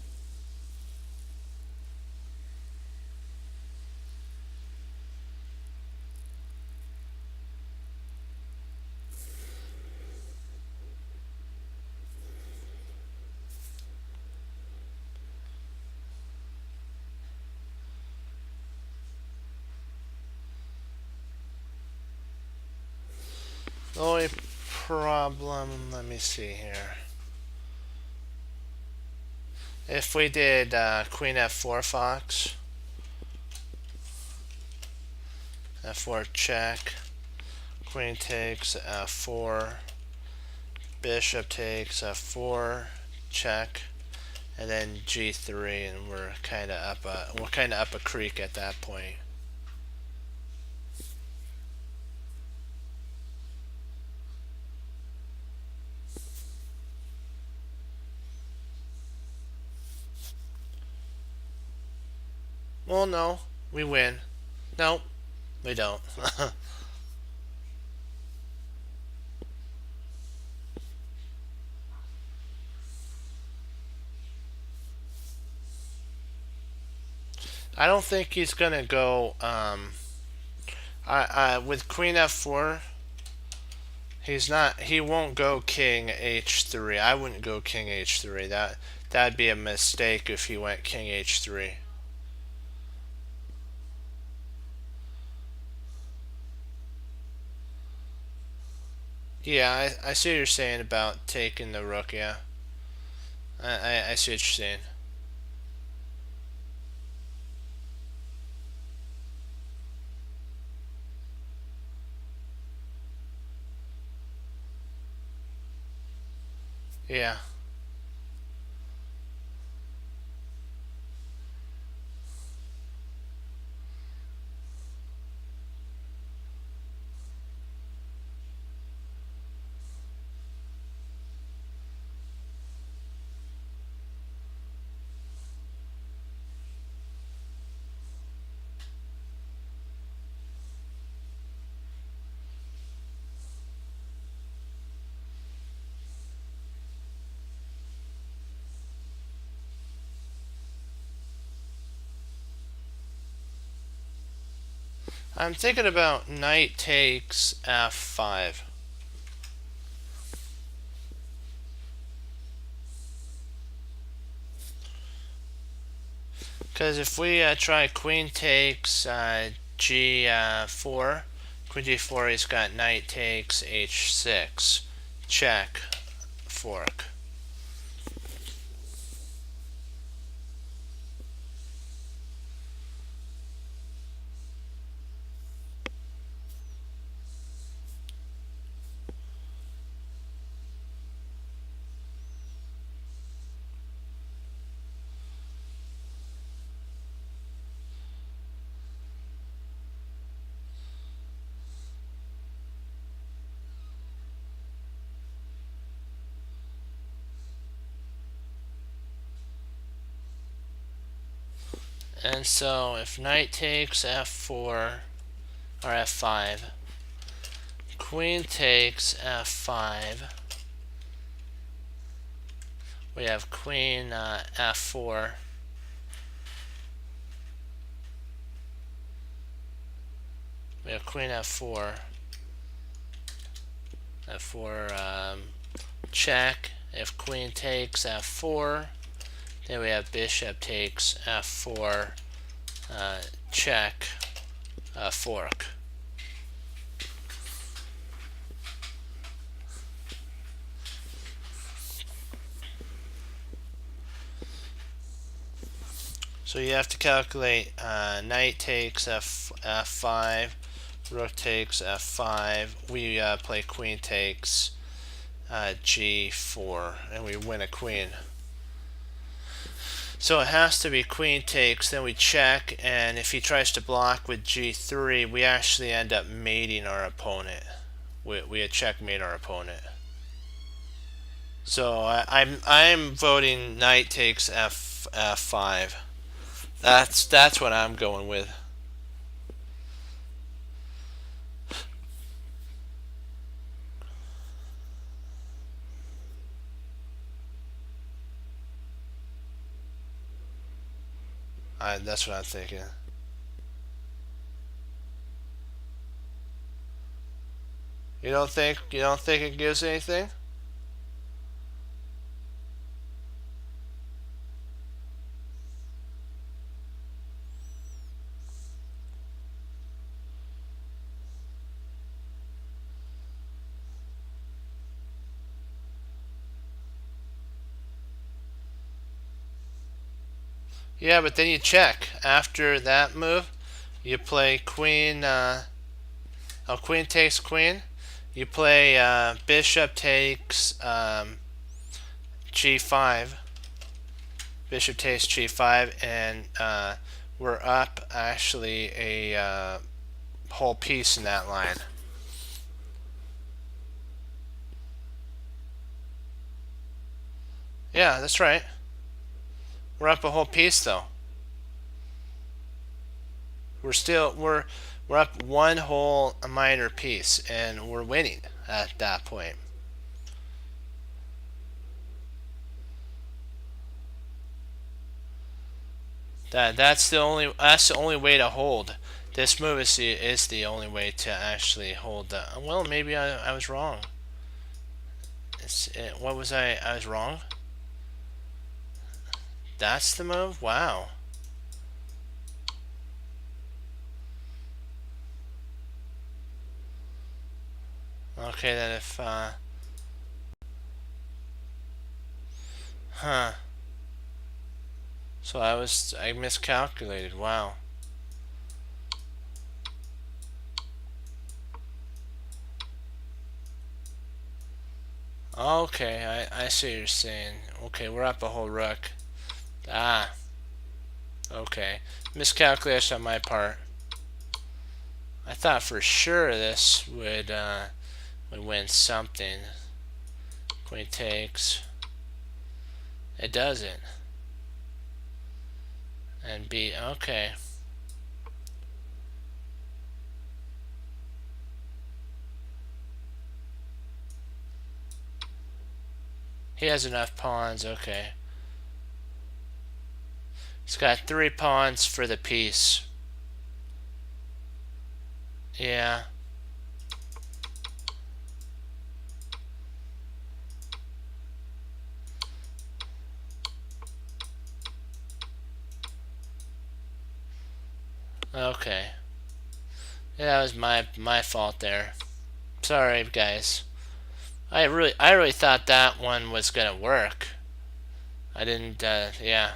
The only problem, let me see here. If we did queen f4 fox, f4 check, queen takes f4, bishop takes f4 check, and then g3, and we're kind of up a creek at that point. Well, no, we win. Nope, we don't. I don't think he's gonna go. With queen f4, he's not. He won't go king h3. I wouldn't go king h3. That'd be a mistake if he went king h3. Yeah, I see what you're saying about taking the rook. Yeah, I see what you're saying. Yeah. I'm thinking about knight takes f5. Because if we try queen takes g4, queen g4, he's got knight takes h6, check, fork. And so if knight takes f4 or f5, queen takes f5, we have queen f4, we have queen f4, f4 check. If queen takes f4, then we have bishop takes f4 check, fork. So you have to calculate knight takes f5, rook takes f5. We play queen takes g4, and we win a queen. So it has to be queen takes, then we check, and if he tries to block with g3, we actually end up mating our opponent. We checkmate our opponent. So I'm voting knight takes f5. That's what I'm going with. That's what I'm thinking. You don't think it gives anything? Yeah, but then you check. After that move, you play queen. Queen takes queen. You play bishop takes g5. Bishop takes g5, and we're up actually a whole piece in that line. Yeah, that's right. We're up a whole piece though. We're up one whole minor piece, and we're winning at that point. That's the only way to hold. This move is the only way to actually hold the. Well, maybe I was wrong. What was I was wrong. That's the move. Wow. Okay, then if huh. So I miscalculated. Wow. Okay, I see what you're saying. Okay, we're up a whole rook. Ah, okay. Miscalculation on my part. I thought for sure this would win something. Queen takes. It doesn't. And B, okay. He has enough pawns, okay. He's got 3 pawns for the piece. Yeah. Okay. Yeah, that was my fault there. Sorry, guys. I really thought that one was gonna work. I didn't. Yeah.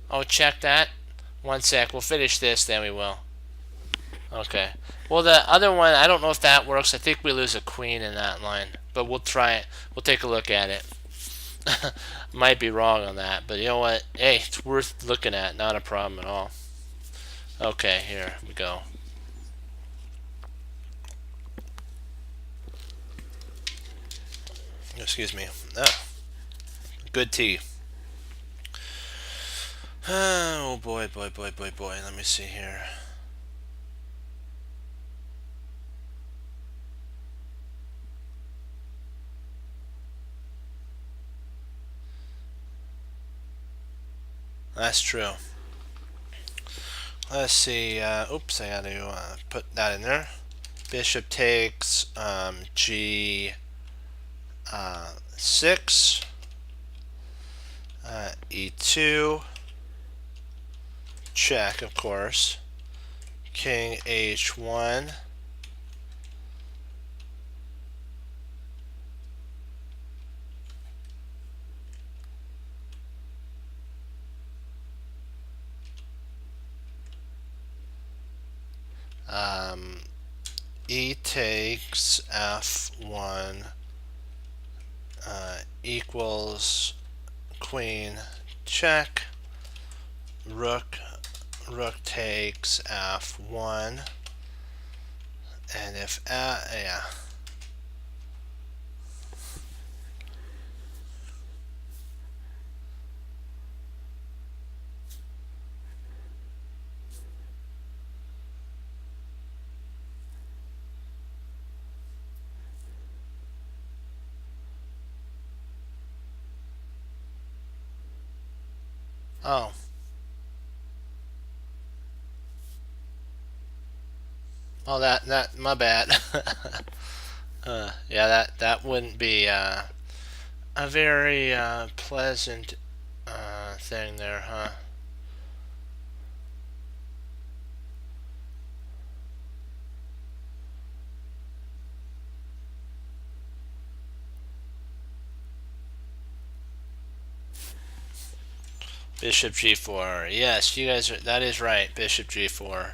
Oh, check that. 1 sec. We'll finish this, then we will. Okay. Well, the other one, I don't know if that works. I think we lose a queen in that line, but we'll try it. We'll take a look at it. Might be wrong on that, but you know what? Hey, it's worth looking at. Not a problem at all. Okay, here we go. Excuse me. Oh, good tea. Oh boy, boy, boy, boy, boy. Let me see here. That's true. Let's see. Oops, I got to put that in there. Bishop takes G6, E2, check, of course. King H1. E takes F1 equals queen check. Rook takes F1, and if yeah. Oh. Oh, that my bad. Yeah, that wouldn't be a very pleasant thing there, huh? Bishop g4. Yes, you guys are, that is right. Bishop g4.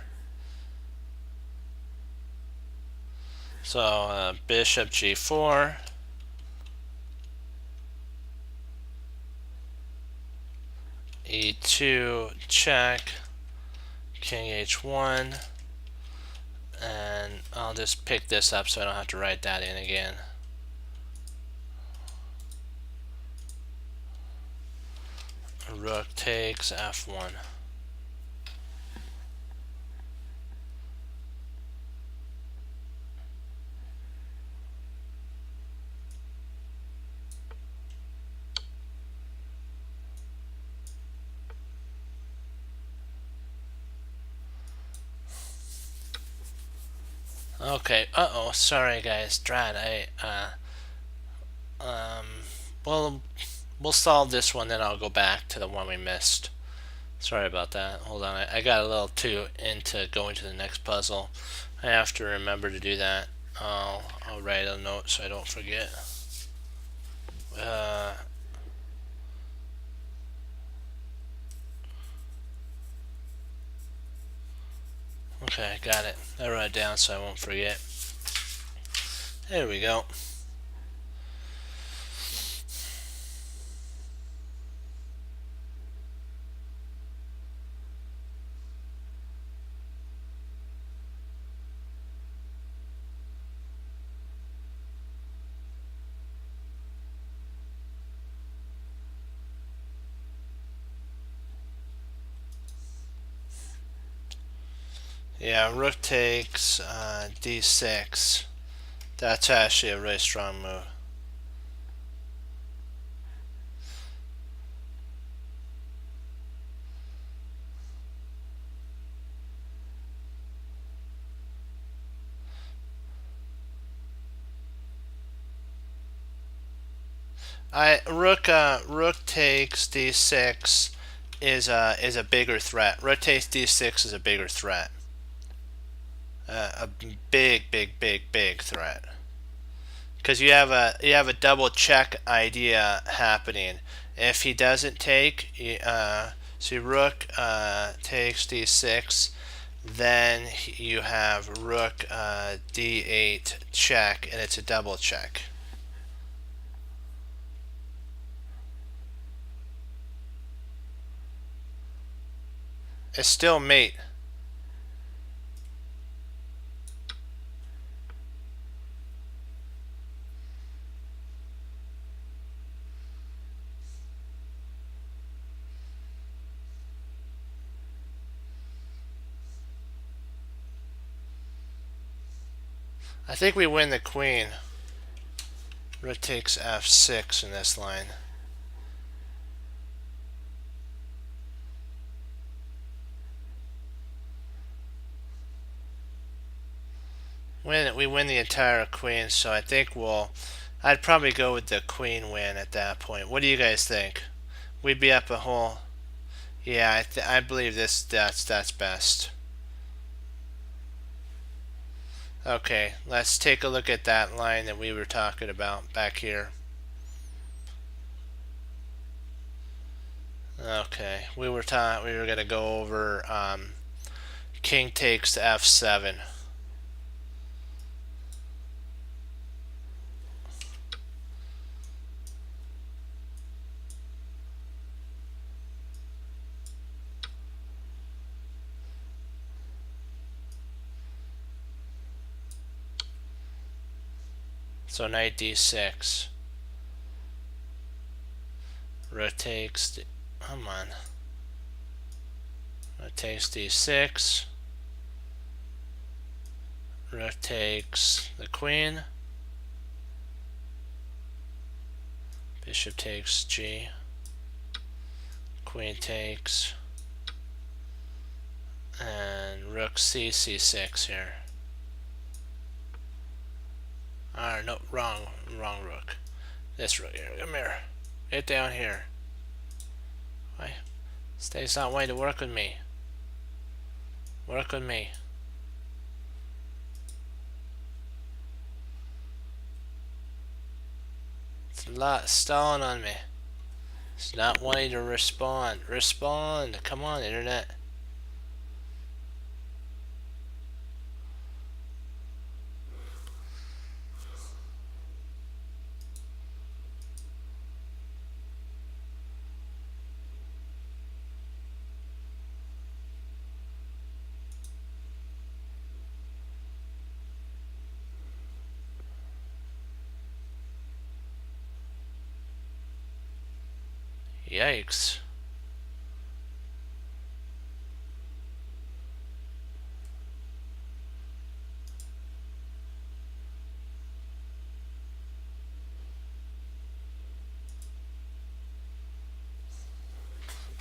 So bishop g4. E2 check. King h1. And I'll just pick this up so I don't have to write that in again. Rook takes f1. Okay. Uh-oh. Sorry, guys. Drat. Well, we'll solve this one, then I'll go back to the one we missed. Sorry about that. Hold on. I got a little too into going to the next puzzle. I have to remember to do that. I'll write a note so I don't forget. Okay, got it. I wrote it down so I won't forget. There we go. Yeah, rook takes d6. That's actually a really strong move. Rook takes d6 is a bigger threat. Rook takes d6 is a bigger threat. A big threat. Because you have a double check idea happening. If he doesn't take, see rook takes d6, then you have rook d8 check, and it's a double check. It's still mate. I think we win the queen. Rook takes f6 in this line. We win the entire queen, so I think I'd probably go with the queen win at that point. What do you guys think? We'd be up a whole. Yeah, I believe that's best. Okay, let's take a look at that line that we were talking about back here. Okay, we were gonna go over king takes to f7. So knight d6. Rook takes. Come on. Rook takes d6. Rook takes the queen. Bishop takes g. Queen takes. And rook c6 here. No, wrong rook. This rook here. Come here. Get down here. Why? Stays not wanting to work with me. Work with me. It's a lot stalling on me. It's not wanting to respond. Respond! Come on, internet. Yikes.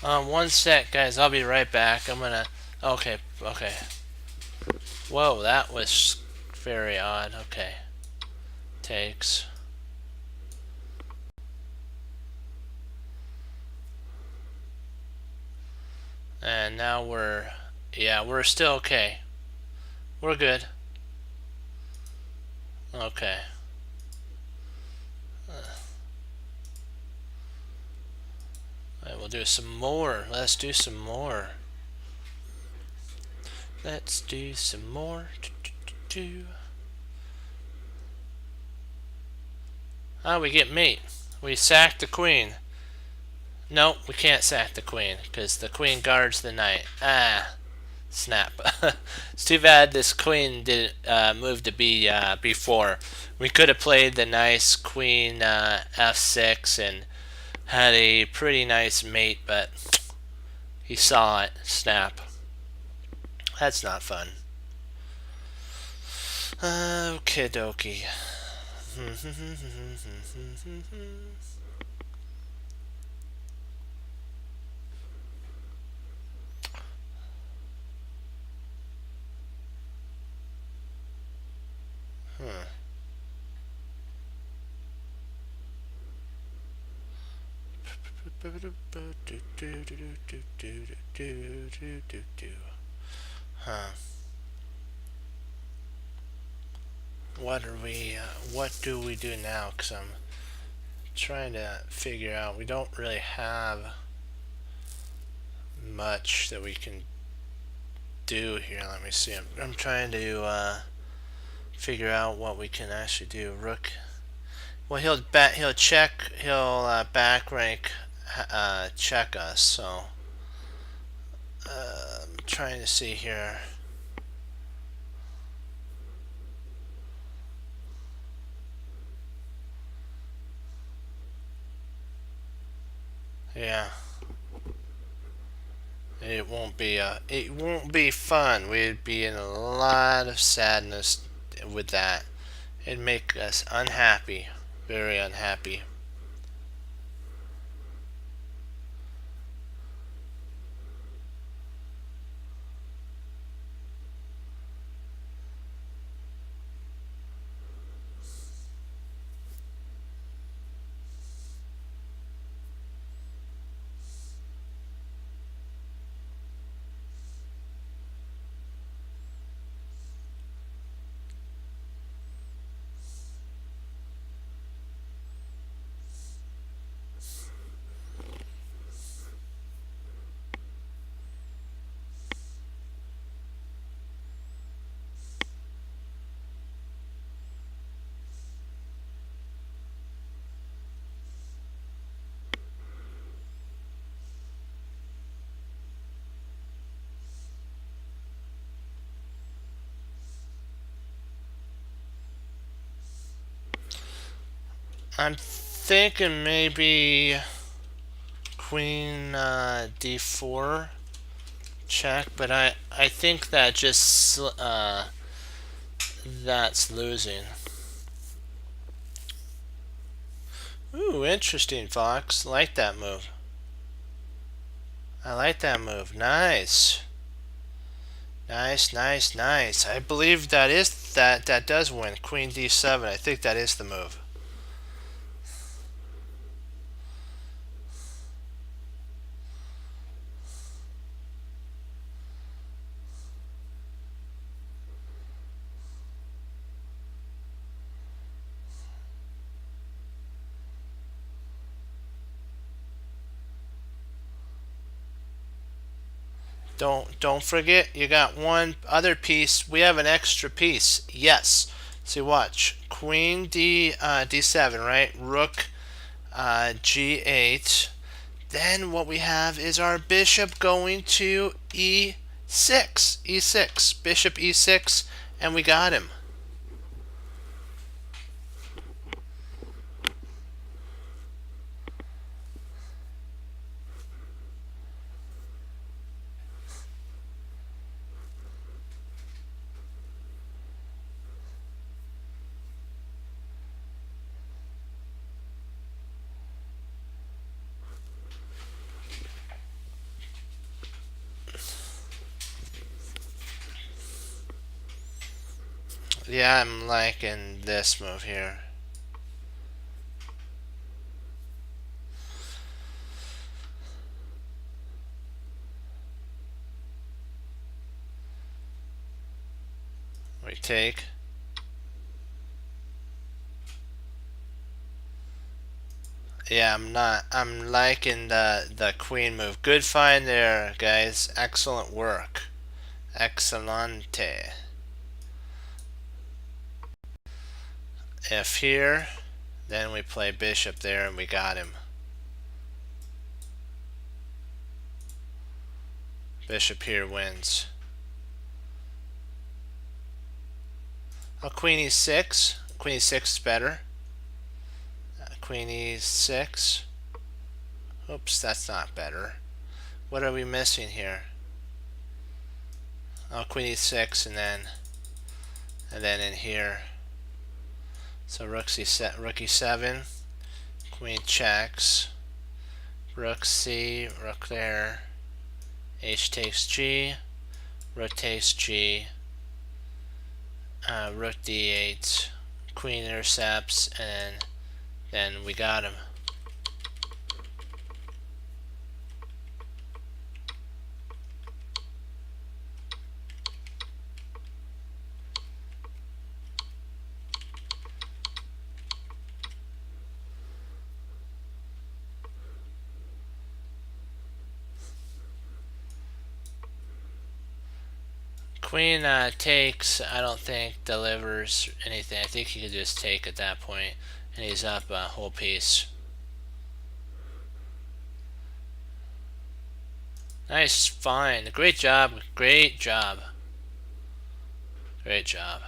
One sec, guys. I'll be right back. I'm gonna. Okay, okay. Whoa, that was very odd. Okay. Takes. And now we're. Yeah, we're still okay. We're good. Okay. Alright, we'll do some more. Let's do some more. Let's do some more. Ah, we get mate. We sack the queen. Nope, we can't sack the queen because the queen guards the knight. Ah, snap. It's too bad this queen didn't move to b4. We could have played the nice queen f6 and had a pretty nice mate, but he saw it. Snap. That's not fun. Okie dokie. Huh. What do we do now? Because I'm trying to figure out. We don't really have much that we can do here. Let me see. I'm trying to figure out what we can actually do. Rook. Well, he'll check. He'll back rank check us. So I'm trying to see here. Yeah. It won't be fun. We'd be in a lot of sadness with that. It'd make us unhappy, very unhappy. I'm thinking maybe Queen d4 check, but I think that just that's losing. Ooh, interesting, Fox. Like that move. I like that move. Nice. Nice, nice, nice. I believe that does win. Queen d7. I think that is the move. Don't forget, you got one other piece. We have an extra piece. Yes. See, watch. Queen D7, right? Rook G8. Then what we have is our bishop going to E6. E6. Bishop E6, and we got him. Yeah, I'm liking this move here. We take. Yeah, I'm liking the queen move. Good find there, guys. Excellent work. Excellente. F here, then we play bishop there, and we got him. Bishop here wins. Oh, queen e6. Queen e6 is better. Queen e6. Oops, that's not better. What are we missing here? Oh, queen e6, and then in here. So rook e7, queen checks, rook c, rook there, h takes g, rook takes g, rook d8, queen intercepts, and then we got him. Queen takes, I don't think delivers anything. I think he could just take at that point, and he's up a whole piece. Nice, fine. Great job, great job. Great job.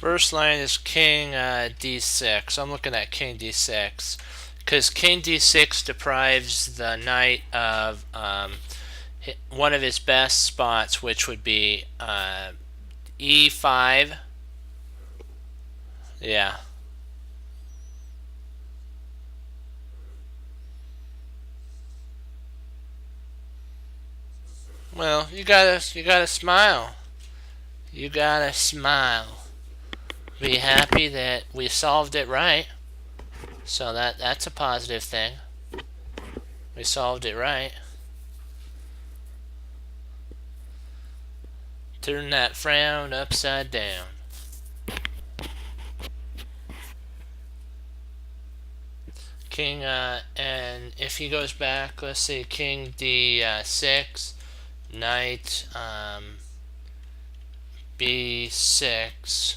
First line is king d6. I'm looking at king d6 because king d6 deprives the knight of one of his best spots, which would be e5. Yeah. Well, you gotta smile. You gotta smile. Be happy that we solved it right. So that's a positive thing. We solved it right. Turn that frown upside down. King, and if he goes back, let's see, king d6, knight b6.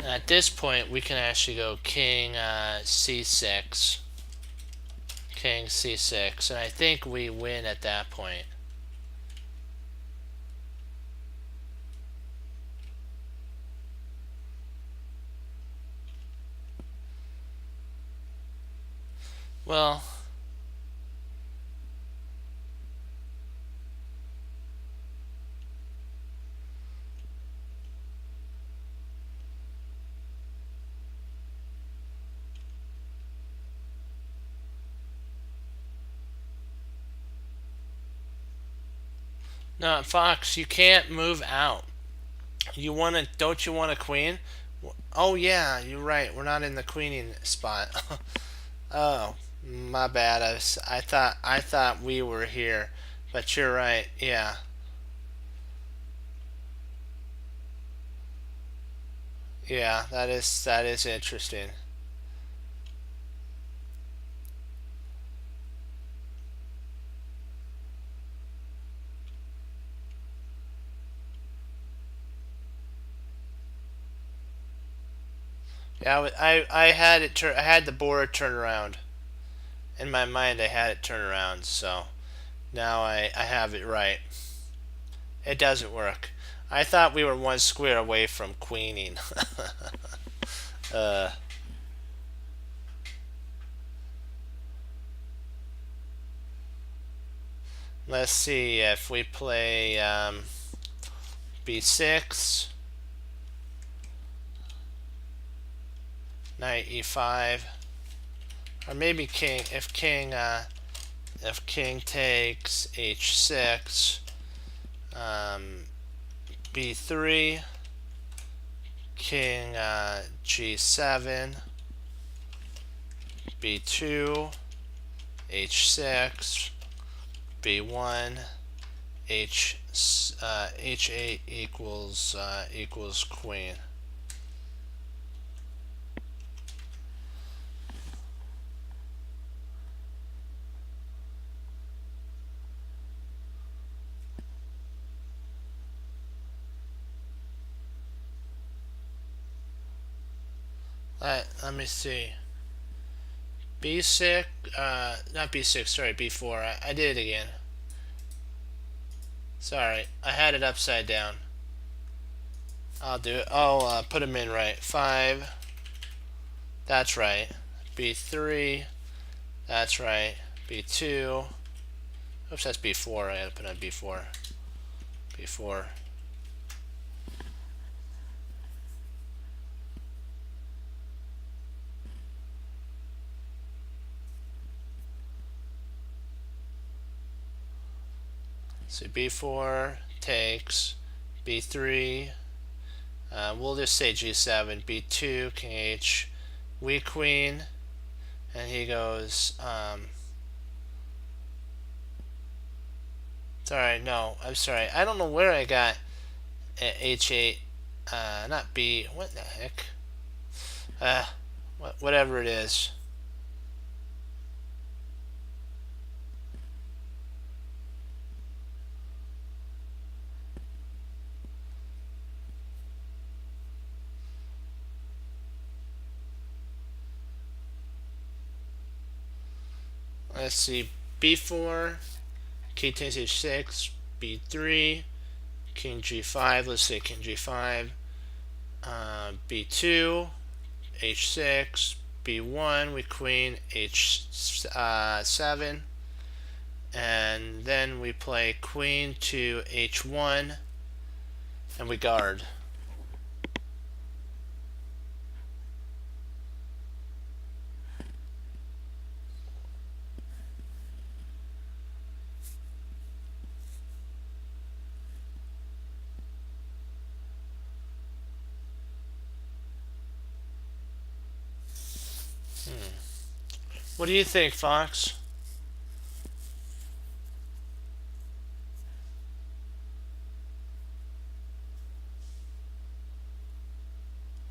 At this point, we can actually go king c6. King c6, and I think we win at that point. Well, no, Fox, you can't move out. You want to? Don't you want a queen? Oh yeah, you're right. We're not in the queening spot. Oh, my bad. I thought we were here, but you're right. Yeah, yeah. That is interesting. Yeah, I had it turn. I had the board turn around in my mind. I had it turn around, so now I have it right. It doesn't work. I thought we were one square away from queening. uh, let's see if we play b6, knight e5, or maybe king. If king takes h6, um, b3, king g7, b2, h6, b1, h8 equals queen. Let me see. B6, not B6, sorry, B4. I did it again. Sorry, I had it upside down. I'll do it. I'll put them in right. 5, that's right. B3, that's right. B2, oops, that's B4. I gotta put on B4. B4. So B4 takes B3. We'll just say G7. B2, King H, we queen, and he goes. Sorry, no, I'm sorry. I don't know where I got H8. Not B. What the heck? Uh, whatever it is. Let's see. B4, King takes H6, B3, King G5. Let's say King G5. B2, H6, B1. We queen H7, and then we play queen to H1, and we guard. What do you think, Fox?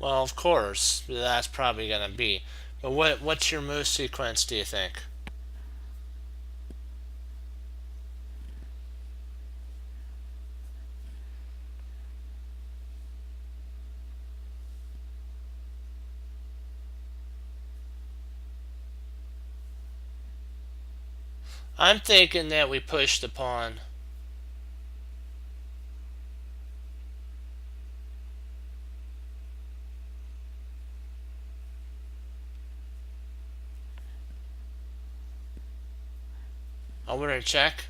Well, of course, that's probably gonna be. But what's your move sequence, do you think? I'm thinking that we push the pawn. Oh, we're gonna check.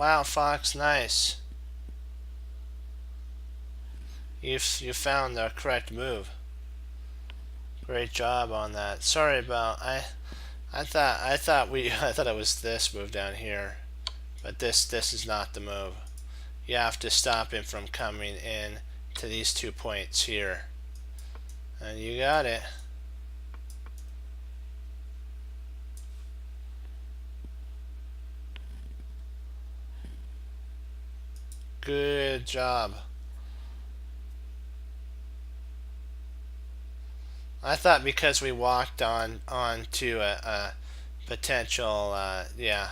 Wow, Fox, nice. You found the correct move. Great job on that. Sorry about I thought I thought it was this move down here, but this is not the move. You have to stop him from coming in to these 2 points here, and you got it. Good job. I thought because we walked on to a potential yeah.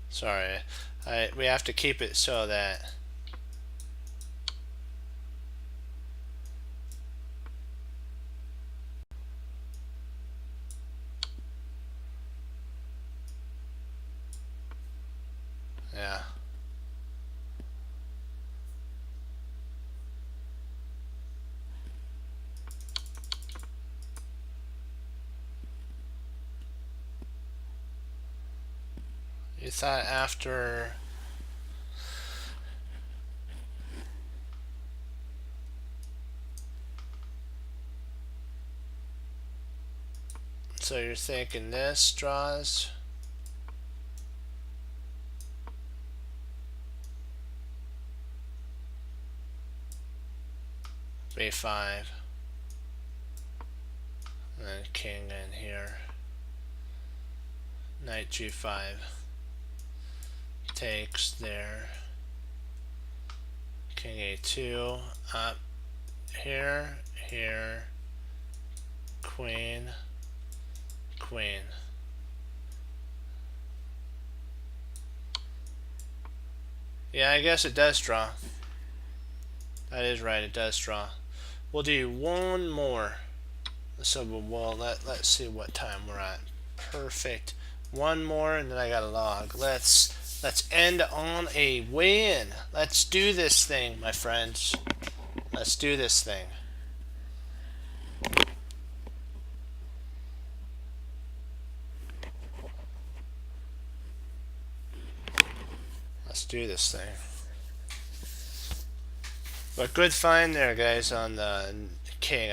Sorry, we have to keep it so that yeah. You thought after so you're thinking this draws b5 and then king in here, knight g5 takes there, king a2 up here, queen, queen. Yeah, I guess it does draw. That is right, it does draw. We'll do one more. So let's see what time we're at. Perfect. One more and then I got a log. Let's end on a win. Let's do this thing, my friends. Let's do this thing. Let's do this thing. But good find there, guys, on the king.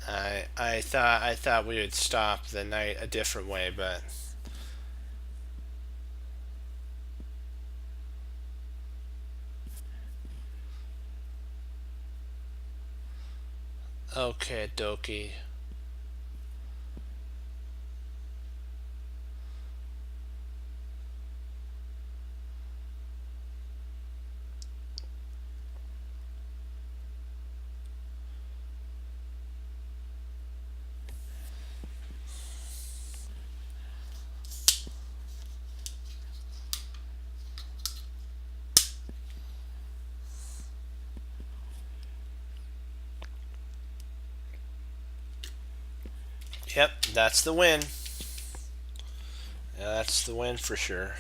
I thought we would stop the knight a different way, but okay, dokie. Yep, that's the win. Yeah, that's the win for sure.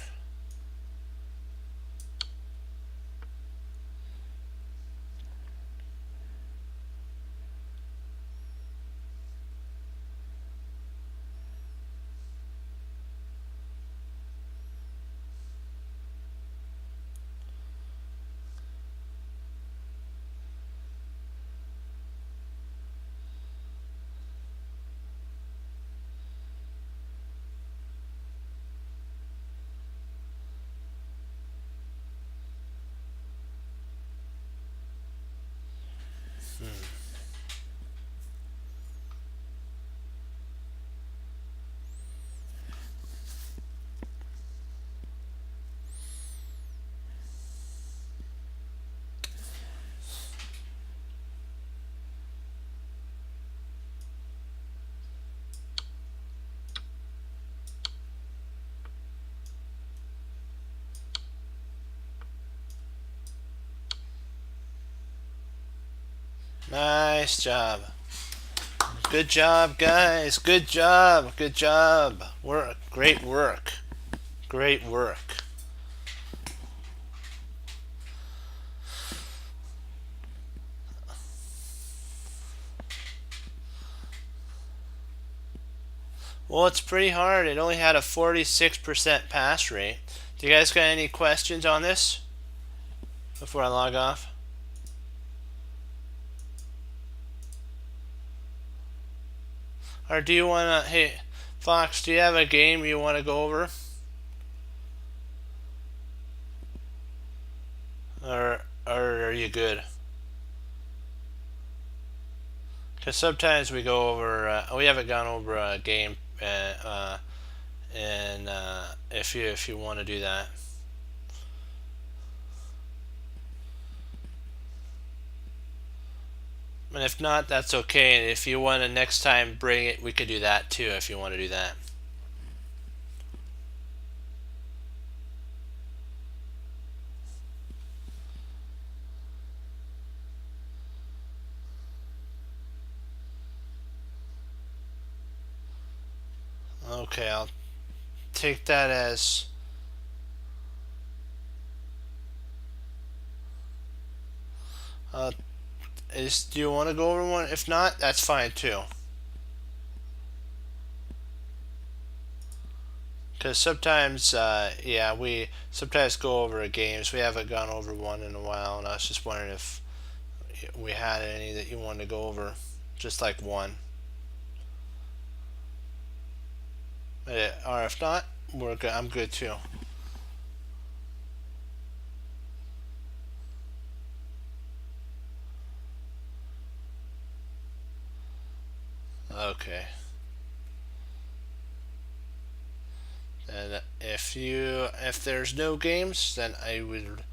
Nice job. Good job, guys. Good job. Good job. Work. Great work. Great work. Well, it's pretty hard. It only had a 46% pass rate. Do you guys got any questions on this before I log off? Or do you want to, hey, Fox, do you have a game you want to go over? Or are you good? Because sometimes we go over, we haven't gone over a game, and if you want to do that. And if not, that's okay. And if you want to next time bring it, we could do that too if you want to do that. Okay, I'll take that as do you want to go over one? If not, that's fine too. Because sometimes, yeah, we sometimes go over games. We haven't gone over one in a while, and I was just wondering if we had any that you wanted to go over, just like one. Or if not, we're good. I'm good too. Okay. And if there's no games, then I would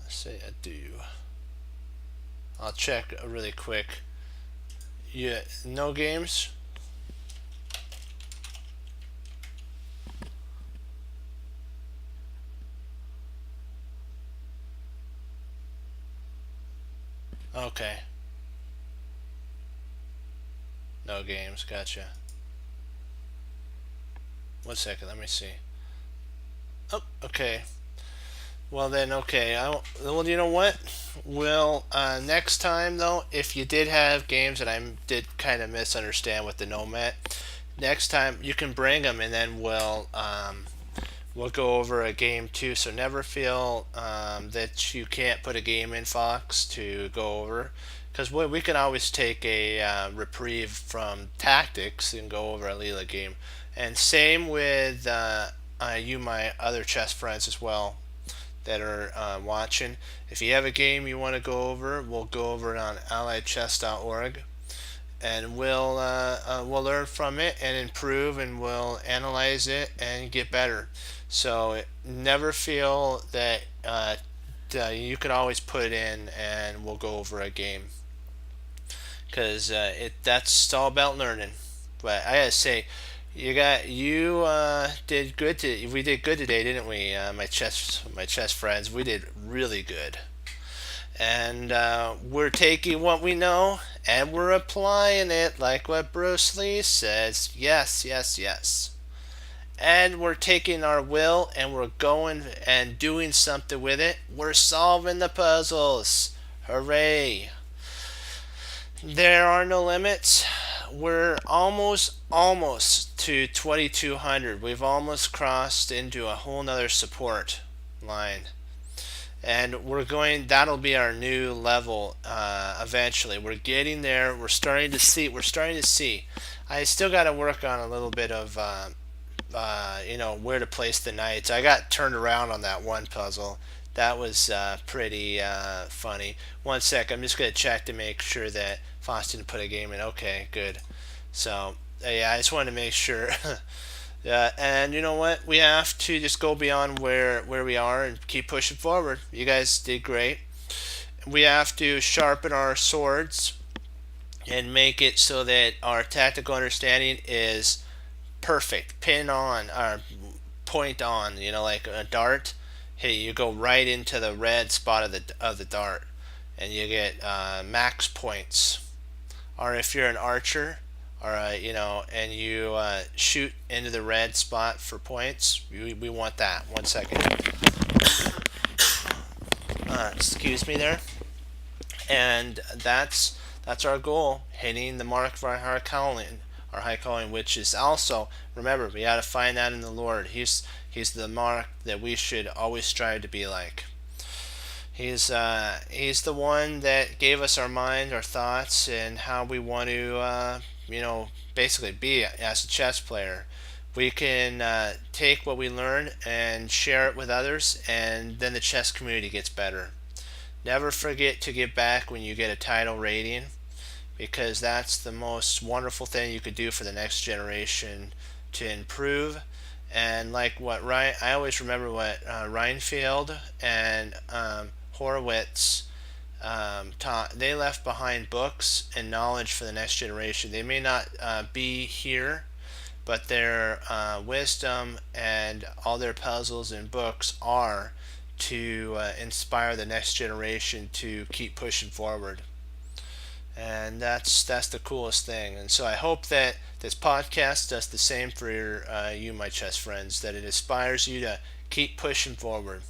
say adieu. I'll check really quick. Yeah, no games. Okay. No games. Gotcha. 1 second. Let me see. Oh, okay. Well then, okay. Well, you know what? Well, next time though, if you did have games that I did kind of misunderstand with the Nomad, next time you can bring them, and then we'll go over a game too. So never feel that you can't put a game in, Fox, to go over, because we can always take a reprieve from tactics and go over a Leela game, and same with you, my other chess friends as well that are watching. If you have a game you want to go over, we'll go over it on alliedchess.org, and we'll learn from it and improve, and we'll analyze it and get better. So never feel that you can always put it in, and we'll go over a game, because that's all about learning. But I gotta say, you did good. We did good today, didn't we? My chess friends, we did really good, and we're taking what we know and we're applying it, like what Bruce Lee says. Yes, yes, yes. And we're taking our will and we're going and doing something with it. We're solving the puzzles. Hooray! There are no limits. We're almost to 2200. We've almost crossed into a whole nother support line. And that'll be our new level eventually. We're getting there. We're starting to see. I still got to work on a little bit of where to place the knights. I got turned around on that one puzzle. That was pretty funny. 1 sec, I'm just going to check to make sure that Foss didn't put a game in. Okay, good. So, yeah, I just wanted to make sure. And you know what? We have to just go beyond where we are and keep pushing forward. You guys did great. We have to sharpen our swords and make it so that our tactical understanding is perfect. Pin on, or point on, like a dart. Hey, you go right into the red spot of the dart, and you get max points. Or if you're an archer, you know, and you shoot into the red spot for points, we want that. 1 second. Excuse me there. And that's our goal, hitting the mark of our high calling, which is also, remember, we got to find that in the Lord. He's the mark that we should always strive to be like. He's the one that gave us our mind, our thoughts, and how we want to basically be as a chess player. We can take what we learn and share it with others, and then the chess community gets better. Never forget to give back when you get a title rating, because that's the most wonderful thing you could do for the next generation to improve. And like what Ryan, I always remember what Reinfeld and Horowitz taught. They left behind books and knowledge for the next generation. They may not be here, but their wisdom and all their puzzles and books are to inspire the next generation to keep pushing forward. And that's the coolest thing. And so I hope that this podcast does the same for you, my chess friends, that it inspires you to keep pushing forward.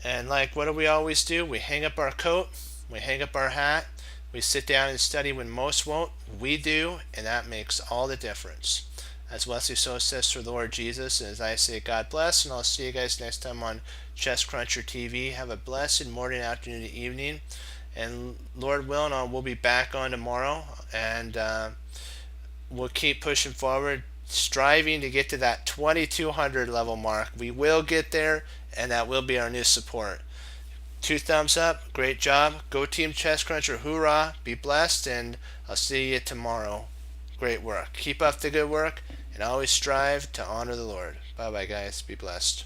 And like, what do we always do? We hang up our coat, we hang up our hat, we sit down and study when most won't. We do, and that makes all the difference. As Wesley So says for the Lord Jesus, and as I say, God bless, and I'll see you guys next time on Chess Cruncher TV. Have a blessed morning, afternoon, and evening. And Lord willing, we'll be back on tomorrow, and we'll keep pushing forward, striving to get to that 2200 level mark. We will get there, and that will be our new support. 2 thumbs up. Great job. Go Team Chess Cruncher. Hoorah. Be blessed, and I'll see you tomorrow. Great work. Keep up the good work, and always strive to honor the Lord. Bye-bye, guys. Be blessed.